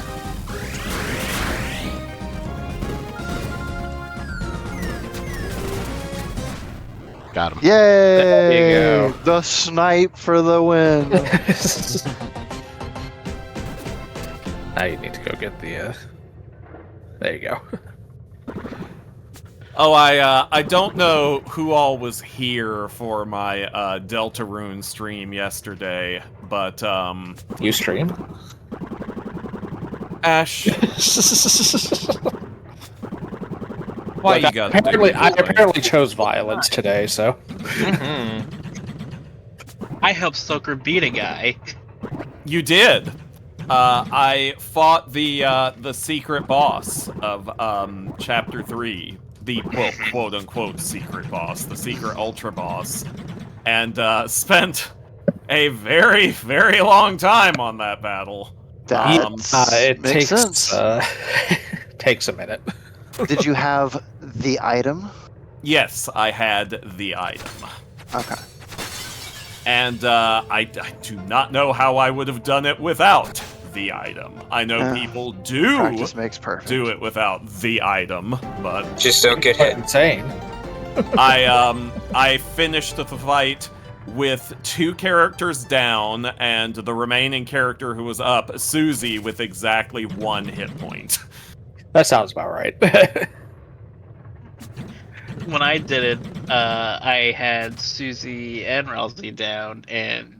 Got him. Yay! There you go. The snipe for the win. Now you need to go get the. There you go. Oh, I don't know who all was here for my Deltarune stream yesterday, but You stream? Ash, why Look, you got? I apparently chose violence today, so. I helped Stoker beat a guy. You did. I fought the secret boss of chapter 3, the quote unquote secret boss, the secret ultra boss, and spent a very, very long time on that battle. That It makes takes sense. takes a minute. Did you have the item? Yes, I had the item. Okay. And I do not know how I would have done it without the item. I know people do Practice makes perfect. do it without the item, but Just don't get hit. Insane. I finished the fight with 2 characters down and the remaining character who was up, Susie, with exactly 1 hit point. That sounds about right. When I did it, I had Susie and Rousey down, and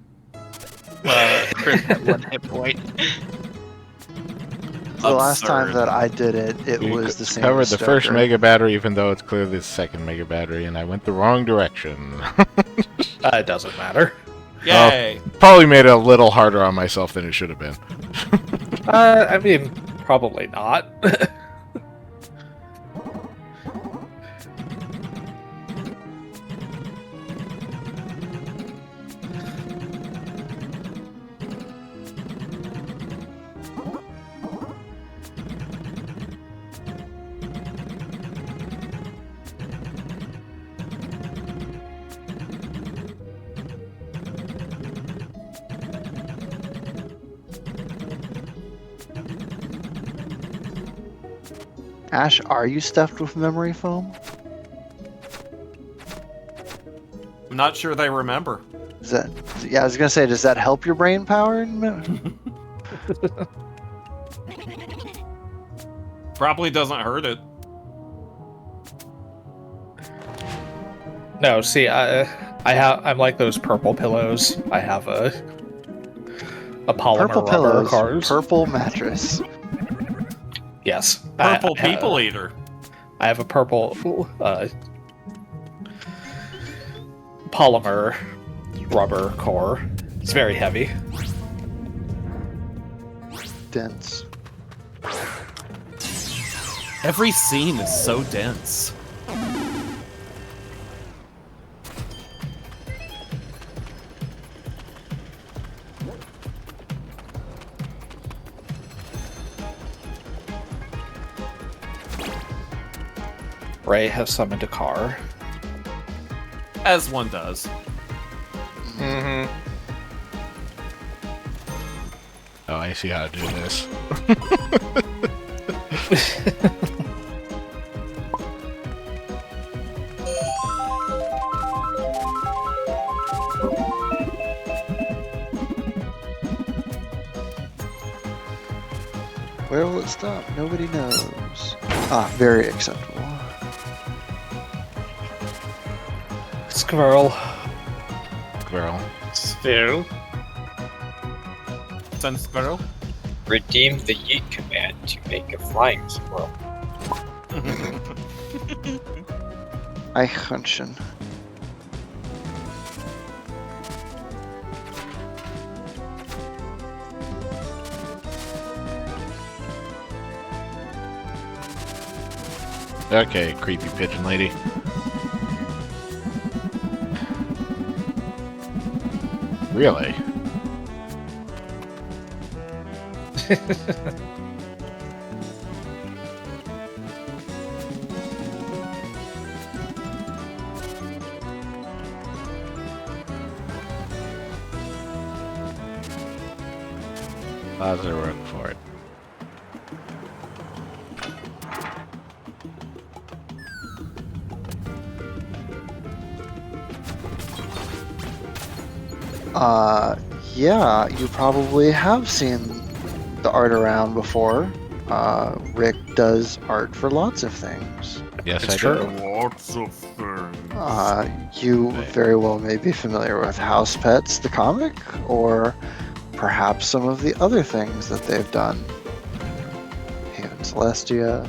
Chris had 1 hit point. The last time Absurd. that I did it, it You was the same. covered as the first Stoker. mega battery, even though it's clearly the second mega battery, and I went the wrong direction. It doesn't matter. Yay! Probably made it a little harder on myself than it should have been. I mean, probably not. Ash, are you stuffed with memory foam? I'm not sure they remember. Is that? Yeah, I was gonna say, does that help your brain power? Probably doesn't hurt it. No, see, I'm like those purple pillows. I have a polymer Purple rubber pillows, cars. purple mattress. Yes. Purple I have- people eater. I have a purple polymer rubber core. It's very heavy. Dense. Every scene is so dense. Ray has summoned a car. As one does. Mm-hmm. Oh, I see how to do this. Where will it stop? Nobody knows. Ah, very acceptable. Squirrel. Girl. Sphere. Sun squirrel. Redeem the yeet command to make a flying squirrel. Eichhörnchen. Okay, creepy pigeon lady. Really? How's it work for it? Yeah, you probably have seen the art around before. Rick does art for lots of things. Yes, It's I true. do. Lots of things. You very well may be familiar with House Pets, the comic, or perhaps some of the other things that they've done. Haven Celestia.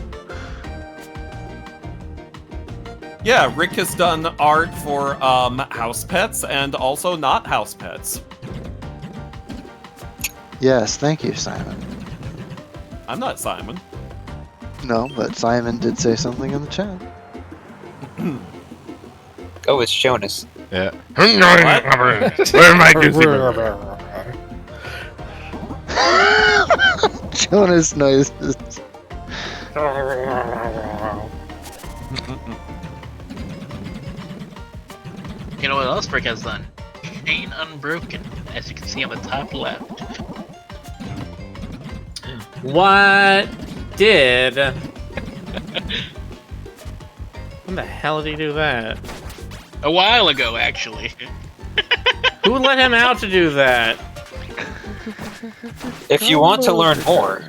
Yeah, Rick has done art for house pets and also not house pets. Yes, thank you, Simon. I'm not Simon. No, but Simon did say something in the chat. Oh, it's Jonas. Yeah. Where am I Jonas noises. You know what else Rick has done? remain unbroken, as you can see on the top left. What did... When the hell did he do that? A while ago, actually. Who let him out to do that? If you want to learn more,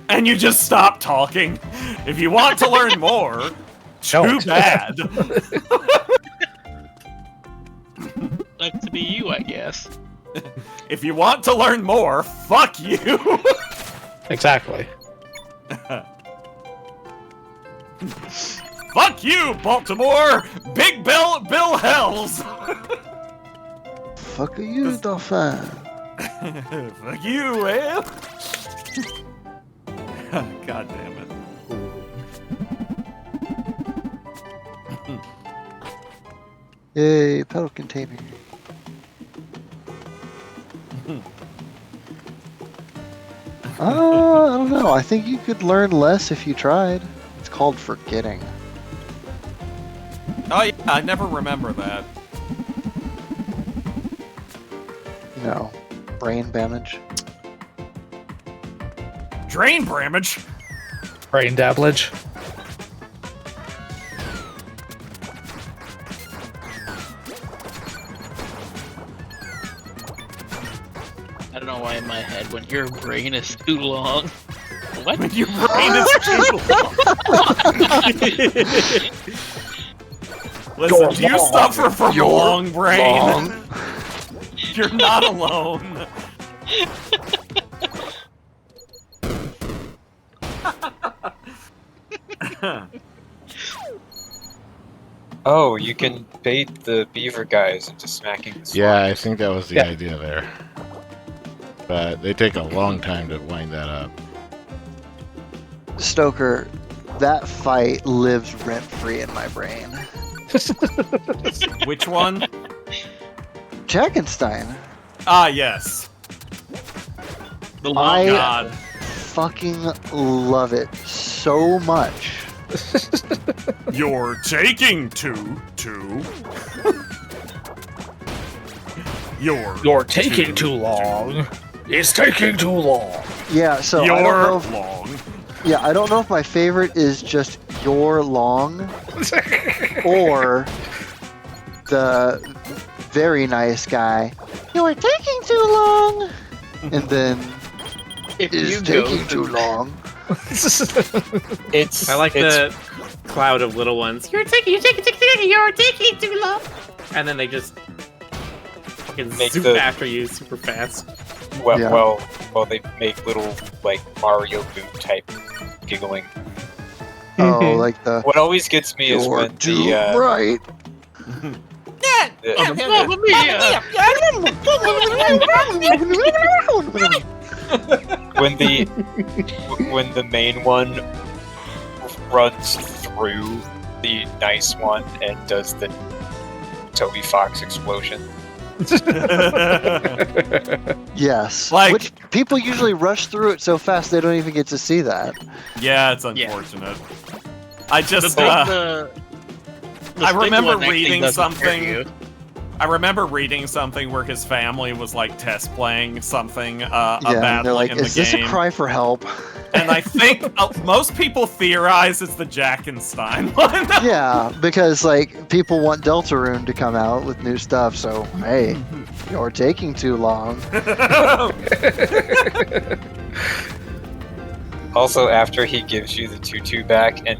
And you just stop talking. If you want to learn more, too bad. Like to be you, I guess. If you want to learn more, fuck you. Exactly. Fuck you, Baltimore! Big Bill Hells! Fuck you, Dauphin. Fuck you, man! God damn it. Yay, pedal container. I don't know. I think you could learn less if you tried. It's called forgetting. Oh yeah, I never remember that. You know, brain damage. Drain damage? Brain dabblage. I don't know why in my head when your brain is too long. What? When your brain is too long. Listen, do you suffer from a long brain? You're not alone. oh, you can bait the beaver guys into smacking the Yeah, I swans. think that was the idea there. But they take a long time to wind that up. Stoker, that fight lives rent-free in my brain. Which one? Jackenstein. Ah, yes. The I long God. fucking love it so much. You're taking too. You're taking too long. It's taking too long. Yeah, so I don't You're know if, long. yeah, I don't know if my favorite is just your long or the very nice guy. You're taking too long, and then If is you go taking too long. It's I like it's, the cloud of little ones. You're taking too long. And then they just fucking Make zoom the- after you super fast. well, Yeah. well, they make little like Mario boot type giggling. Oh, like the What always gets me is you're when too the, bright. Mamma mia! when the main one runs through the nice one and does the Toby Fox explosion. Yes. Like- Which people usually rush through it so fast they don't even get to see that. Yeah, it's Yeah. unfortunate. I The just, big, I stick remember one actually reading doesn't hurt something. you. I remember reading something where his family was like test playing something Yeah, about and they're like, in the is this game, a cry for help? and I think most people theorize it's the Jackenstein one. Yeah, because like people want Deltarune to come out with new stuff, so hey, you're taking too long. Also, after he gives you the tutu back and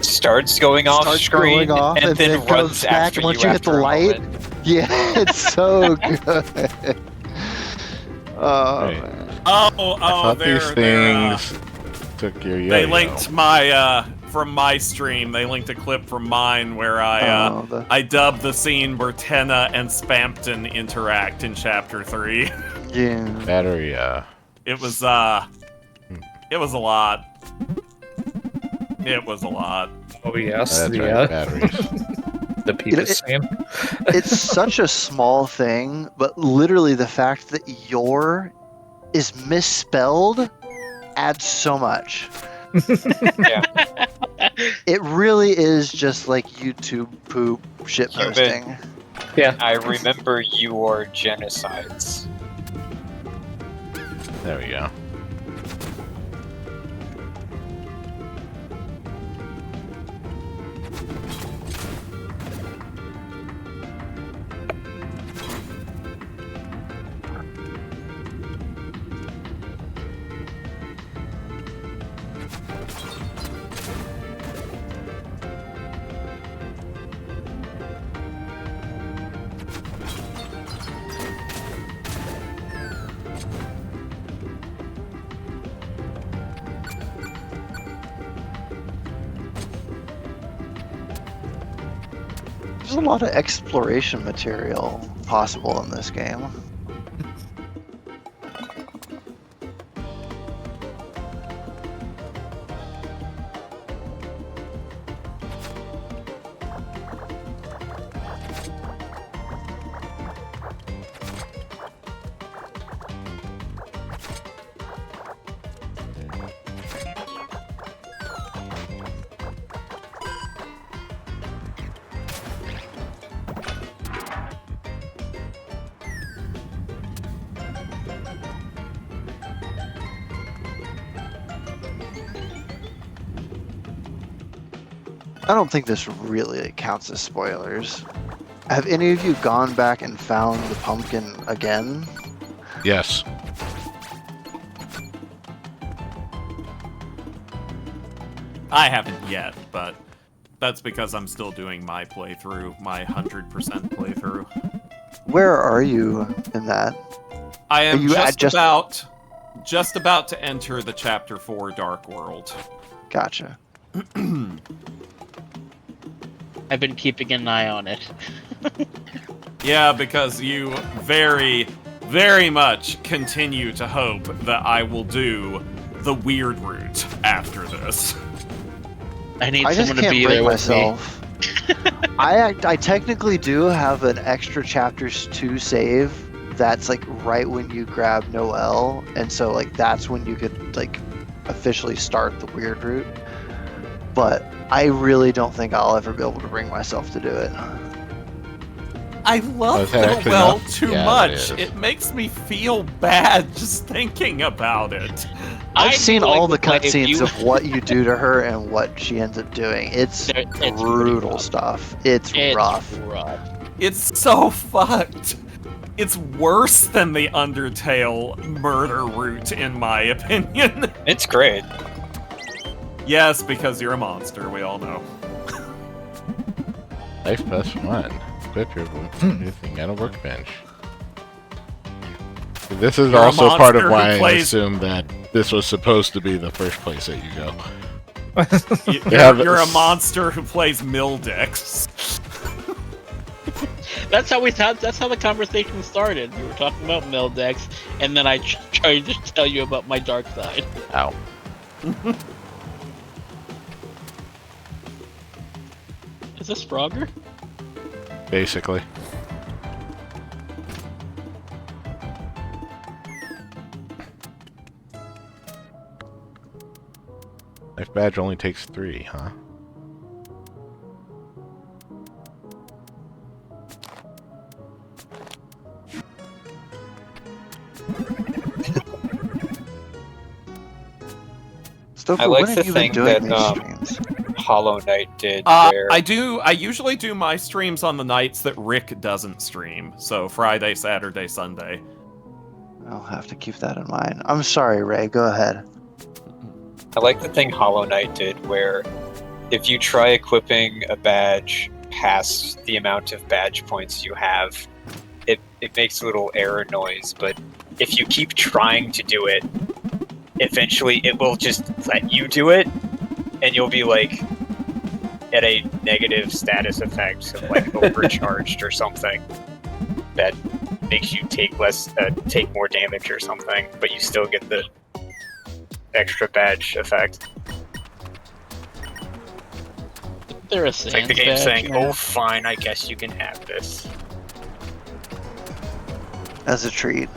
starts going off Starts screen going off and then goes runs back after once you you hit after the a light. moment. Yeah, it's so good. Oh Right. man. Oh, Thought they're, these they're, things took your yo-yo. they linked my from my stream. They linked a clip from mine where Oh, the- I dubbed the scene where Tenna and Spampton interact in Chapter 3. yeah. Battery, It was it was a lot. It was a lot. Oh yes, that's the right, batteries. the penis scene. It's such a small thing, but literally the fact that your is misspelled adds so much. Yeah. It really is just like YouTube poop shitposting. I remember your genocides. There we go. There's a lot of exploration material possible in this game. I don't think this really counts as spoilers. Have any of you gone back and found the pumpkin again? Yes. I haven't yet, but that's because I'm still doing my playthrough, my 100% playthrough. Where are you in that? I am you at just about to enter the Chapter 4 Dark World. Gotcha. I've been keeping an eye on it. Yeah, because you very, very much continue to hope that I will do the weird route after this. I need I just someone to can't be bring there with myself. I technically do have an extra chapters to save. That's like right when you grab Noelle, and so like that's when you could like officially start the weird route. But I really don't think I'll ever be able to bring myself to do it. I love actually Noelle not? too Yeah, much. it is. It makes me feel bad just thinking about it. I've I seen do like all the to play cutscenes you- of what you do to her and what she ends up doing. It's It's pretty brutal rough. stuff. It's rough. It's so fucked. It's worse than the Undertale murder route, in my opinion. It's great. Yes, because you're a monster, we all know. Life +1. Equip your new thing on a workbench. This is You're a also part of monster who why I plays- assumed that this was supposed to be the first place that you go. You're a monster who plays Mildix. That's how the conversation started. We were talking about Mildex, and then I tried to tell you about my dark side. Ow. Is this Frogger? Basically. Life badge only takes 3, huh? Stoker, I like when have the you been thing doing that, these streams? Hollow Knight did. Where I usually do my streams on the nights that Rick doesn't stream. So Friday, Saturday, Sunday. I'll have to keep that in mind. I'm sorry, Ray. Go ahead. I like the thing Hollow Knight did, where if you try equipping a badge past the amount of badge points you have, it makes a little error noise, but if you keep trying to do it, eventually it will just let you do it, and you'll be like at a negative status effect, so like overcharged or something that makes you take more damage or something, but you still get the extra badge effect. There a It's like the game saying, "Oh, fine, I guess you can have this." As a treat.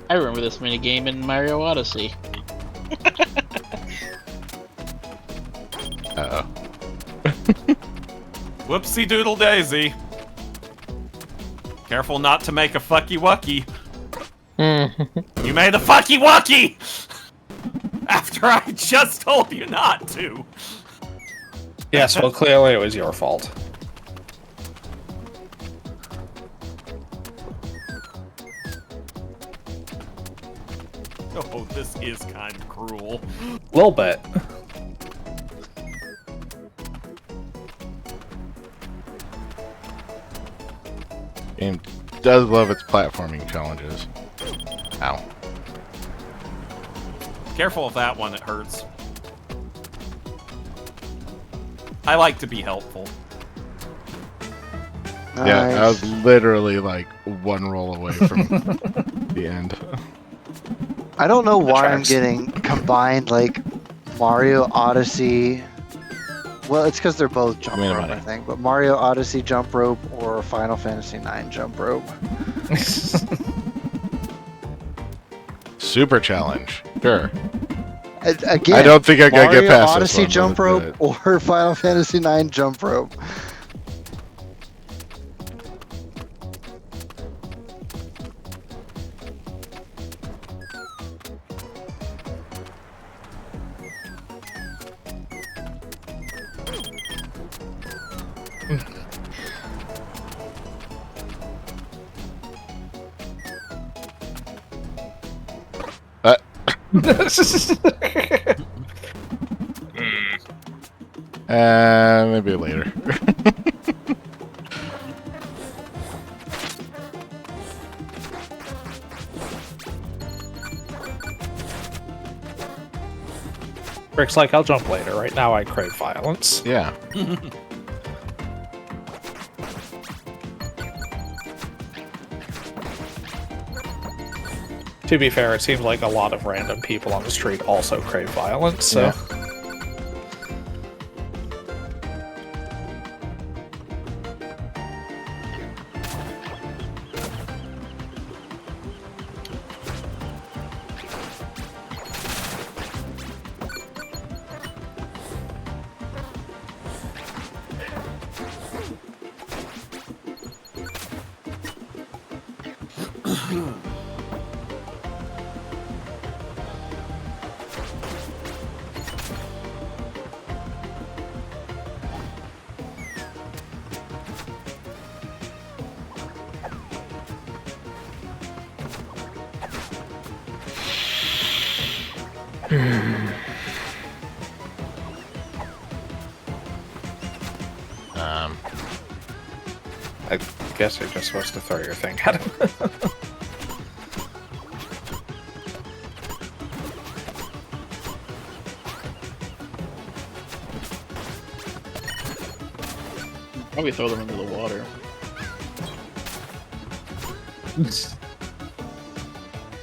I remember this minigame in Mario Odyssey. Uh-oh. Whoopsie doodle daisy. Careful not to make a fucky wucky. You made a fucky wucky! After I just told you not to. Yes, well, clearly it was your fault. Oh, this is kind of cruel. A little bit. Game does love its platforming challenges. Ow. Careful with that one, it hurts. I like to be helpful. Yeah, I Nice. was literally like one roll away from the end. I don't know why I'm tracks. getting combined like Mario Odyssey. Well, it's because they're both jump Wait a rope, I minute. think. But Mario Odyssey jump rope or Final Fantasy IX jump rope. Super challenge. Sure. Again, I don't think I gotta Mario get past Odyssey this one. jump but rope or Final Fantasy IX jump rope. Maybe later. Rick's like, I'll jump later. Right now I crave violence. Yeah. To be fair, it seems like a lot of random people on the street also crave violence, so... Yeah. I guess you're just supposed to throw your thing at him. Probably throw them into the water.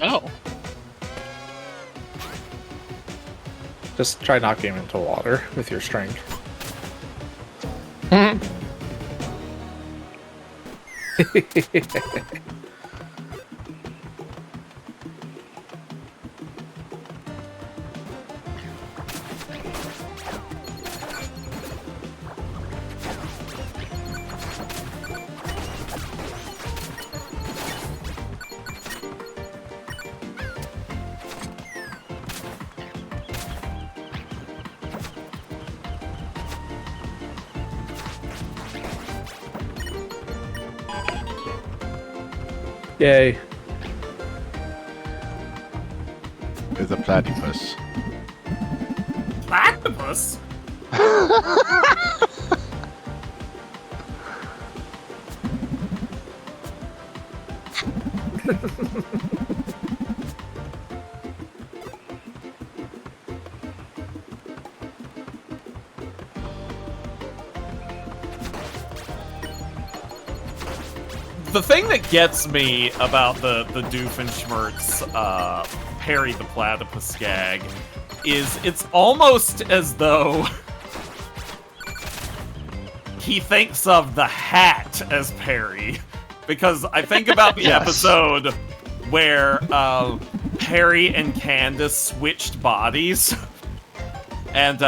Oh. Just try knocking him into water with your string. Yay. It's a platypus. Platypus? The thing that gets me about the Doofenshmirtz Perry the Platypus gag is it's almost as though he thinks of the hat as Perry. Because I think about the Yes. episode where Perry and Candace switched bodies, and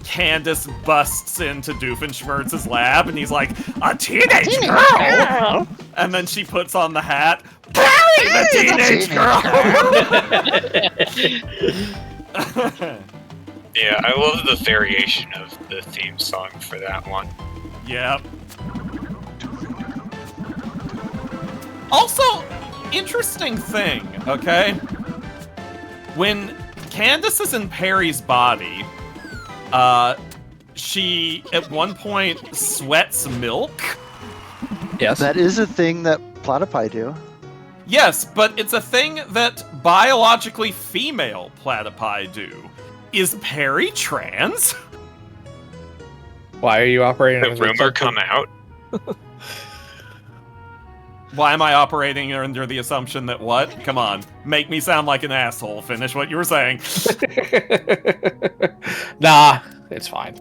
Candace busts into Doofenshmirtz's lab, and he's like, "A teenage girl!" And then she puts on the hat, "Perry, the teenage girl!" Yeah, I love the variation of the theme song for that one. Yep. Also, interesting thing, okay? When Candace is in Perry's body, she at one point sweats milk. Yes. That is a thing that platypi do. Yes, but it's a thing that biologically female platypi do. Is Perry trans? Why are you operating? The as rumor something- come out. Why am I operating under the assumption that what? Come on, make me sound like an asshole. Finish what you were saying. Nah, it's fine.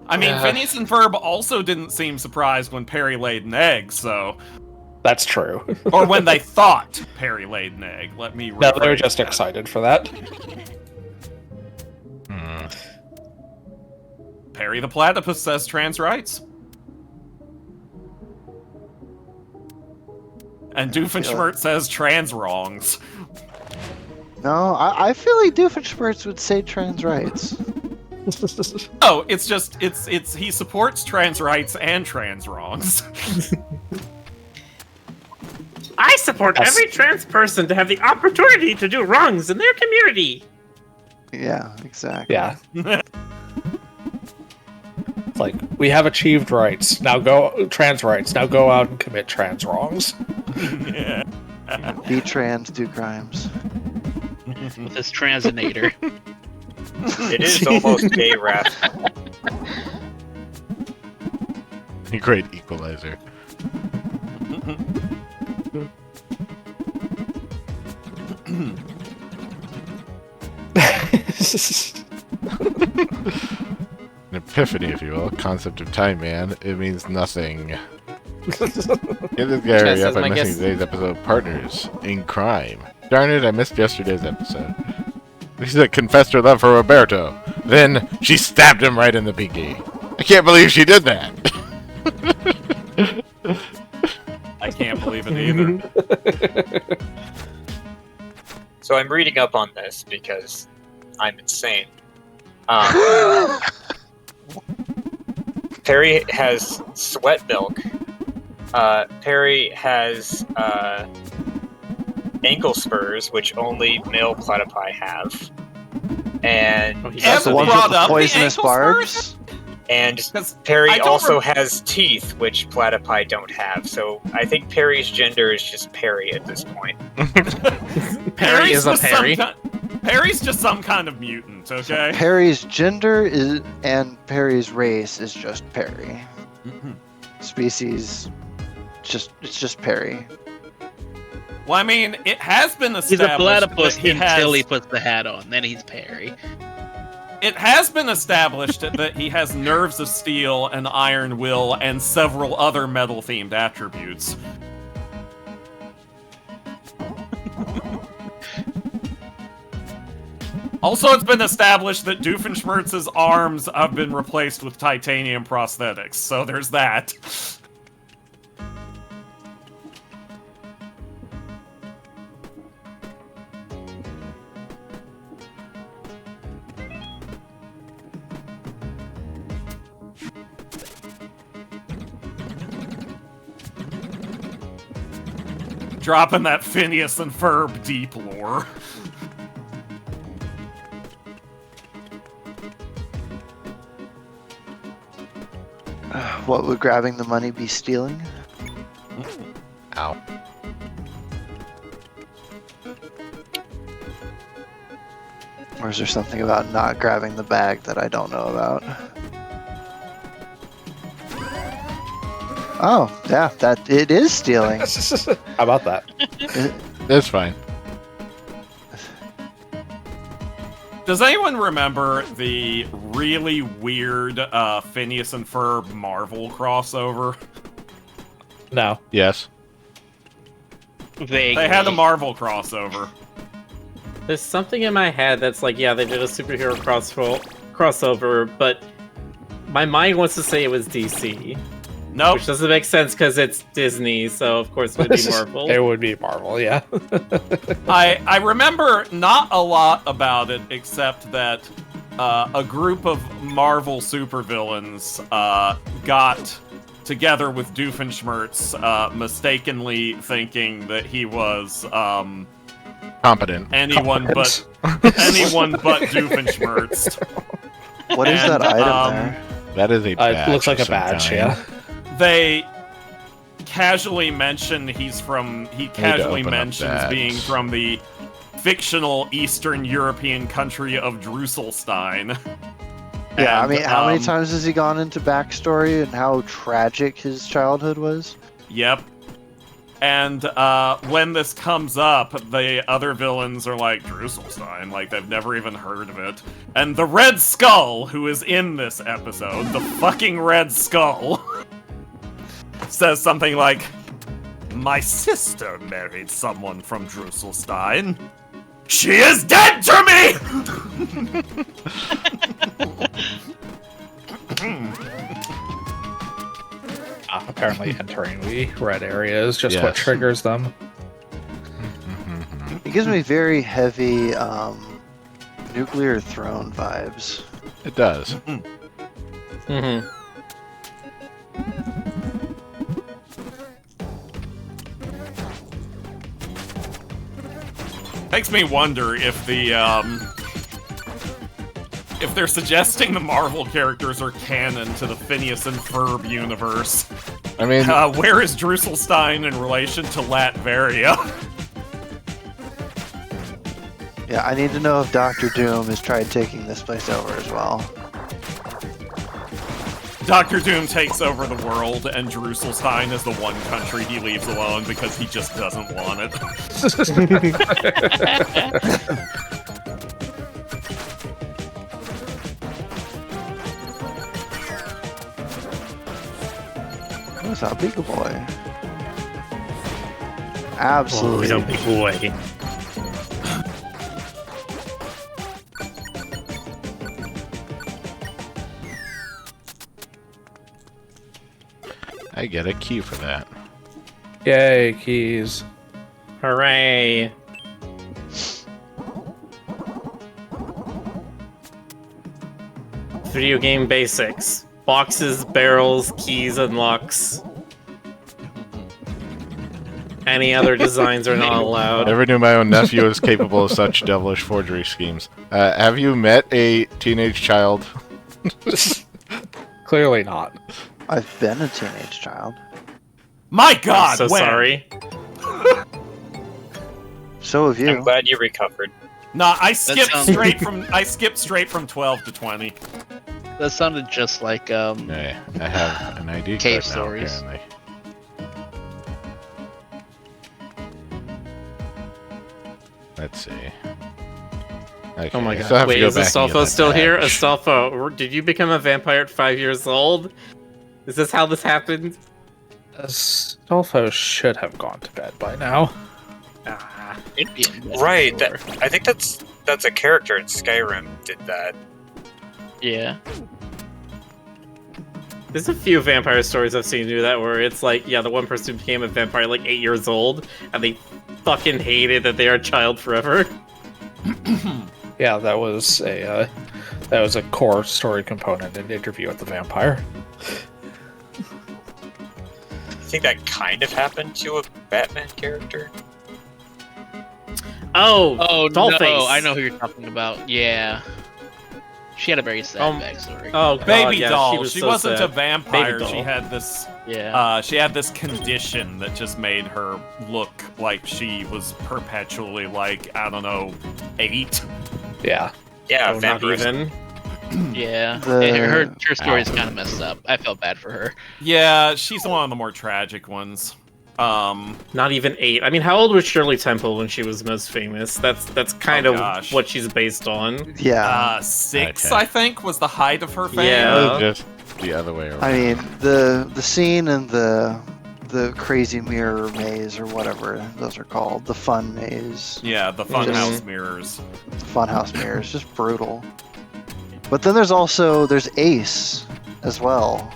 I mean, Phineas and Ferb also didn't seem surprised when Perry laid an egg, so... That's true. Or when they thought Perry laid an egg. Let me No, they were rephrase just that. excited for that. Perry the Platypus says trans rights. And Doofenshmirtz says trans wrongs. No, I feel like Doofenshmirtz would say trans rights. Oh, it's just, it's he supports trans rights and trans wrongs. I support Yes. every trans person to have the opportunity to do wrongs in their community. Yeah, exactly. Yeah. It's like, we have achieved rights. Now go trans rights. Now go out and commit trans wrongs. Yeah. Be trans, do crimes. With his transinator. It is almost gay rap. Great equalizer. An epiphany, if you will. Concept of time, man. It means nothing. Get this guy Chess up. says, I'm "I missing guess-" today's episode of Partners in Crime. Darn it, I missed yesterday's episode. Lisa confessed her love for Roberto. Then she stabbed him right in the pinky. I can't believe she did that. I can't believe it either. So I'm reading up on this because I'm insane. Perry has sweat milk. Perry has ankle spurs, which only male platypi have. And Oh, he's That's the Ev ones brought with the up the poisonous ankle spurs? barbs? and 'Cause Perry I don't also has teeth, which platypi don't have. So I think Perry's gender is just Perry at this point. Perry is a just some Perry. Perry's just some kind of mutant, okay? Perry's gender is and Perry's race is just Perry. Species, it's just Perry. Well, I mean, it has been He's established a platypus that he until he has. puts the hat on. Then he's Perry. It has been established that he has nerves of steel, an iron will, and several other metal-themed attributes. Also, it's been established that Doofenshmirtz's arms have been replaced with titanium prosthetics, so there's that. Dropping that Phineas and Ferb deep lore. What would grabbing the money be stealing? Ow. Or is there something about not grabbing the bag that I don't know about? Oh, yeah, that it is stealing. How about that? That's fine. Does anyone remember the really weird Phineas and Ferb Marvel crossover? No. Yes. Vaguely. They had a Marvel crossover. There's something in my head that's like, yeah, they did a superhero crossover, but my mind wants to say it was DC. Nope. Which doesn't make sense because it's Disney, so of course it would be Marvel. It would be Marvel, yeah. I remember not a lot about it, except that a group of Marvel supervillains got together with Doofenshmirtz, mistakenly thinking that he was Competent. anyone but Doofenshmirtz. What is that And, item there? That is a badge. It looks like of a some badge, kind. yeah. They casually mention he casually open up mentions that. being from the fictional Eastern European country of Drusselstein. Yeah, I And, mean, how many times has he gone into backstory and how tragic his childhood was? Yep. And when this comes up, the other villains are like, Drusselstein, like they've never even heard of it. And the Red Skull, who is in this episode, the fucking Red Skull, says something like, my sister married someone from Drusselstein. She is dead to me! Apparently entering the red area is just what Yes. triggers them. It gives me very heavy nuclear throne vibes. It does. Mm-hmm. Makes me wonder if if they're suggesting the Marvel characters are canon to the Phineas and Ferb universe. I mean, Where is Drusselstein in relation to Latveria? Yeah, I need to know if Doctor Doom has tried taking this place over as well. Doctor Doom takes over the world, and Drusselstein is the one country he leaves alone because he just doesn't want it. What's up, big boy? Absolutely. Oh, big boy. I get a key for that. Yay, keys. Hooray. Video game basics. Boxes, barrels, keys, and locks. Any other designs are not allowed. Never knew my own nephew was capable of such devilish forgery schemes. Have you met a teenage child? Clearly not. I've been a teenage child. My God, I'm so when? sorry. So have I'm you. glad you recovered. Nah, I skipped sounds- straight from 12 to 20. That sounded just like Hey, I have an ID Cave card stories. now, apparently. Let's see. Okay, Oh my I still have god. to Wait, go is back and get Astolfo that still here? badge. Astolfo, did you become a vampire at 5 years old? Is this how this happened? Astolfo should have gone to bed by now. Ah. it'd be in bed Right, before. I think that's a character in Skyrim did that. Yeah. There's a few vampire stories I've seen do that where it's like, yeah, the one person became a vampire like 8 years old, and they fucking hated that they are a child forever. Yeah, that was a core story component in Interview with the Vampire. I think that kind of happened to a Batman character. Oh, Oh Dollface. no, I know who you're talking about. Yeah. She had a very sad backstory. Oh, God, Baby yeah, doll. She, She so wasn't sad. a vampire. Baby She doll. had this. Yeah. She had this condition that just made her look like she was perpetually like, I don't know, 8. Yeah. Yeah, Oh, not vampires. even. Yeah. The- And her story is kind of messed up. I felt bad for her. Yeah, she's one of the more tragic ones. Not even 8. I mean, how old was Shirley Temple when she was most famous? That's kind Oh, of gosh. what she's based on. Yeah. 6, Okay. I think, was the height of her fame. Yeah. Oh, just the other way around. I mean, the scene in the the crazy mirror maze or whatever those are called, the fun maze, Yeah, the funhouse mirrors. funhouse mirrors, just brutal. But then there's Ace as well.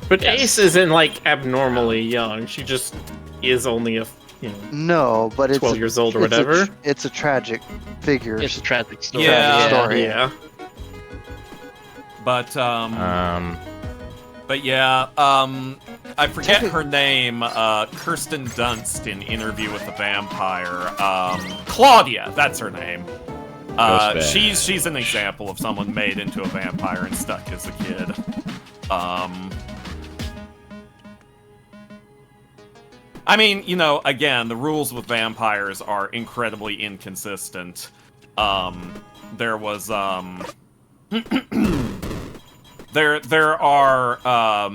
But Ace isn't like abnormally young. She just is only No, but it's 12 years old or whatever. It's a tragic figure. It's a tragic story. Yeah. story. Yeah. But I forget her name. Kirsten Dunst in Interview with the Vampire. Claudia, that's her name. She's an example of someone made into a vampire and stuck as a kid. I mean, again, the rules with vampires are incredibly inconsistent. There was there are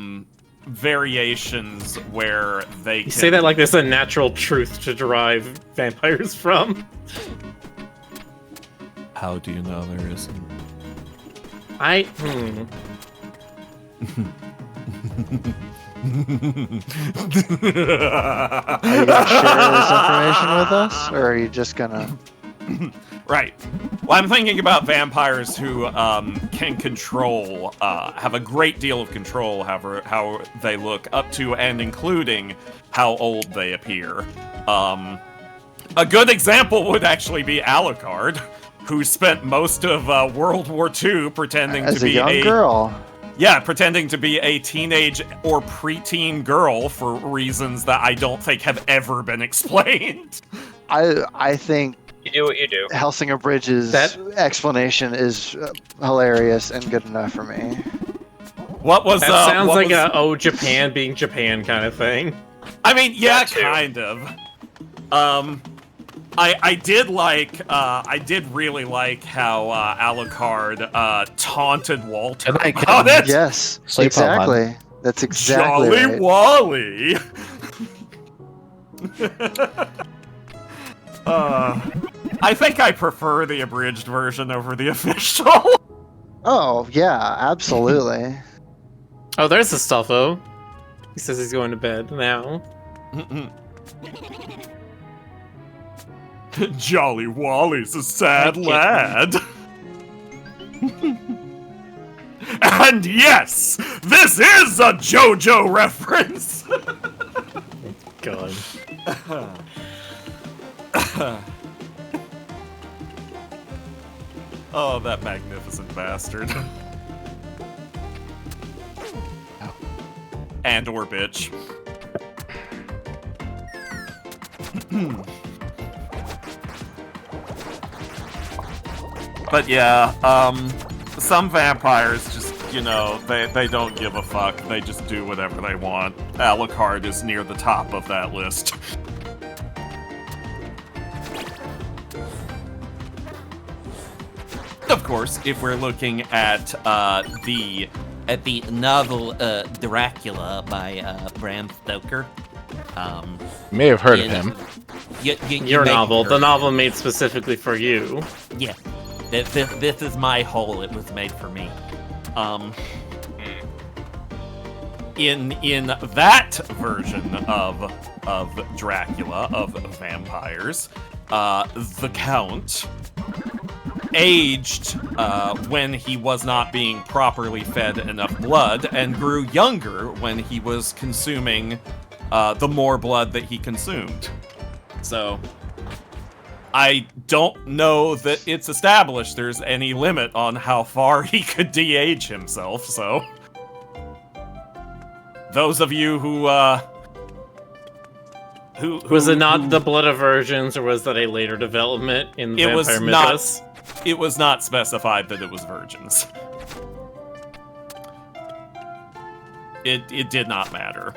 variations where they can... You say that like there's a natural truth to derive vampires from. How do you know there isn't? Are you gonna share this information with us, or are you just gonna... Right. Well, I'm thinking about vampires who can control, have a great deal of control how they look, up to and including how old they appear. A good example would actually be Alucard, who spent most of World War II pretending as to be a young girl. Yeah, pretending to be a teenage or preteen girl for reasons that I don't think have ever been explained. I think You do what you do. Helsinger Bridge's explanation is hilarious and good enough for me. What was That sounds like a Japan being Japan kind of thing. I mean, yeah, That too. kind of. I did really like how Alucard taunted Walter about it. Yes, Sleep exactly. That's exactly Jolly right. Wally. I think I prefer the abridged version over the official. Oh, yeah, absolutely. Oh, there's the Stuffo. He says he's going to bed now. Jolly Wally's a sad lad. And yes, this is a JoJo reference. God. Oh, that magnificent bastard. And or bitch. But yeah, some vampires just, they don't give a fuck. They just do whatever they want. Alucard is near the top of that list. Of course, if we're looking at the novel Dracula by Bram Stoker, You may have heard of him. Your novel, the novel made specifically for you. Yeah, this is my hole. It was made for me. In that version of Dracula of vampires, the Count aged when he was not being properly fed enough blood and grew younger when he was consuming the more blood that he consumed. So I don't know that it's established there's any limit on how far he could de-age himself, so those of you who was it not the blood of virgins, or was that a later development in the vampire mythos? It was not specified that it was virgins. It did not matter.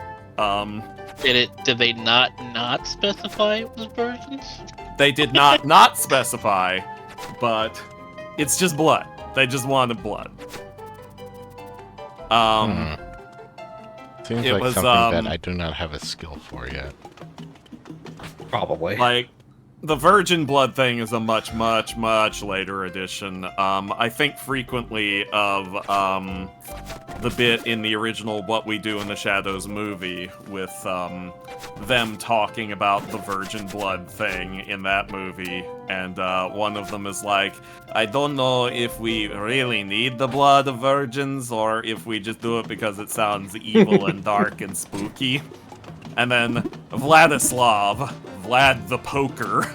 Did they not specify it was virgins? They did not specify, but it's just blood. They just wanted blood. Seems it like was, something that I do not have a skill for yet. Probably. Like, The virgin blood thing is a much, much, much later edition. I think frequently of the bit in the original What We Do in the Shadows movie with them talking about the virgin blood thing in that movie. And one of them is like, I don't know if we really need the blood of virgins or if we just do it because it sounds evil and dark and spooky. And then Vlad the Poker,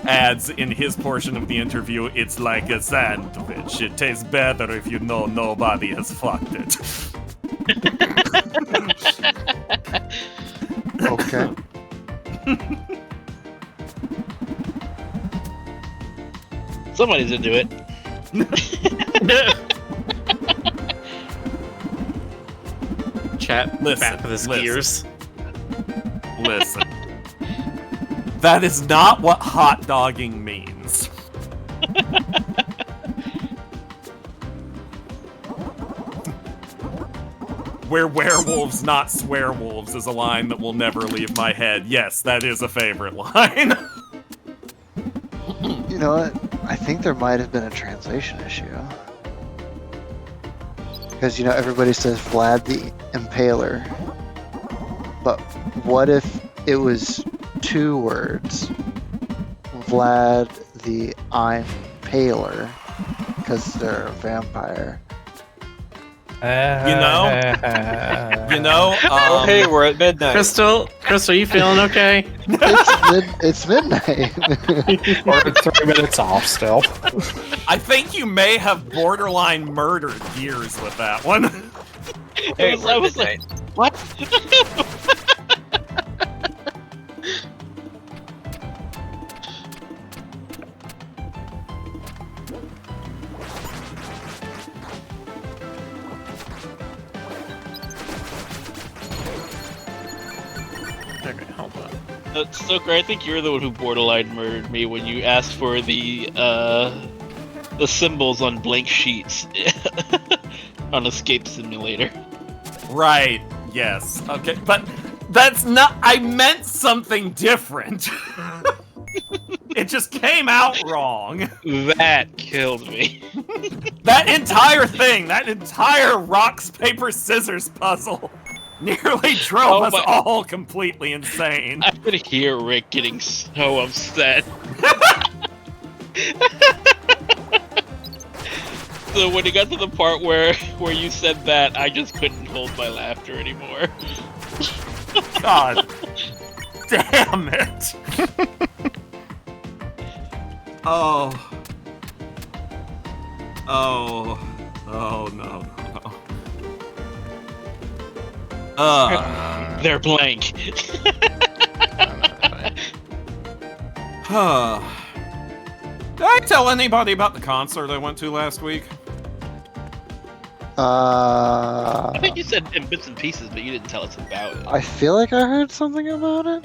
adds in his portion of the interview, it's like a sandwich. It tastes better if you know nobody has fucked it. Okay. Somebody's into it. Chat back with his gears. Listen. That is not what hot dogging means. We're werewolves, not swearwolves is a line that will never leave my head. Yes, that is a favorite line. You know what? I think there might have been a translation issue. Because, everybody says Vlad the Impaler. But what if it was 2 words? Vlad the Impaler. Because they're a vampire. You know, hey, we're at midnight. Crystal, you feeling okay? It's midnight. Or 3 minutes off still. I think you may have borderline murdered Gears with that one. Hey, I was like, what? Okay, hold on. Stoker, I think you're the one who borderline murdered me when you asked for the symbols on blank sheets on Escape Simulator. Right, yes. Okay, but that's not... I meant something different. It just came out wrong. That killed me. That entire thing, that entire rocks, paper, scissors puzzle nearly drove us all completely insane. I could hear Rick getting so upset. So when it got to the part where you said that, I just couldn't hold my laughter anymore. God damn it. Oh no. They're blank. Did I tell anybody about the concert I went to last week? I think you said in bits and pieces, but you didn't tell us about it. I feel like I heard something about it.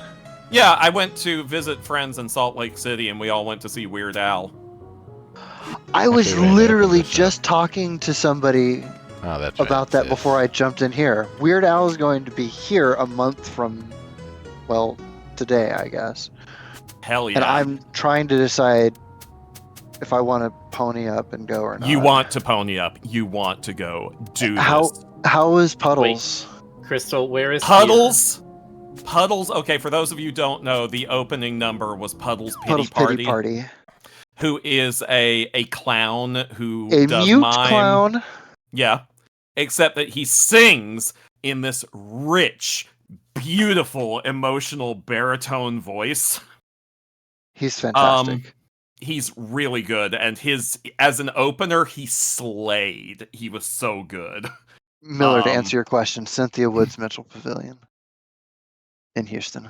Yeah, I went to visit friends in Salt Lake City, and we all went to see Weird Al. I was literally just talking to somebody about that yes. before I jumped in here. Weird Al is going to be here a month from, well, today, I guess. Hell yeah. And I'm trying to decide if I want to pony up and go or not. You want to pony up. You want to go do this. How is Puddles? Crystal, where is Puddles? Puddles, okay, for those of you who don't know, the opening number was Puddles Pity Puddles Pity Party. Who is a clown who A does mute mime. clown. Yeah. Except that he sings in this rich, beautiful, emotional baritone voice. He's fantastic. He's really good, and as an opener, he slayed. He was so good. Miller, to answer your question, Cynthia Woods Mitchell Pavilion in Houston.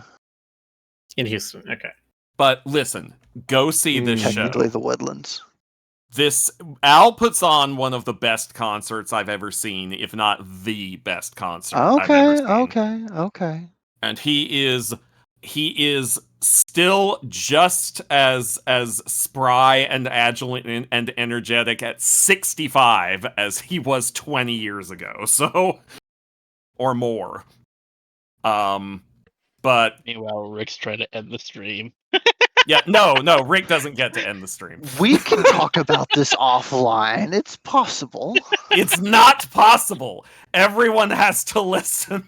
In Houston, okay. But listen, go see this show. Technically the Woodlands. Al puts on one of the best concerts I've ever seen, if not the best concert I've ever seen. Okay. And he is still just as spry and agile and energetic at 65 as he was 20 years ago. So, or more. But meanwhile, Rick's trying to end the stream. Yeah, no, Rick doesn't get to end the stream. We can talk about this offline. It's possible. It's not possible. Everyone has to listen.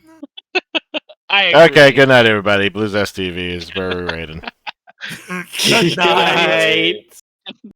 I agree. Okay, good night, everybody. Blues STV is where we're rating. Good night. Right.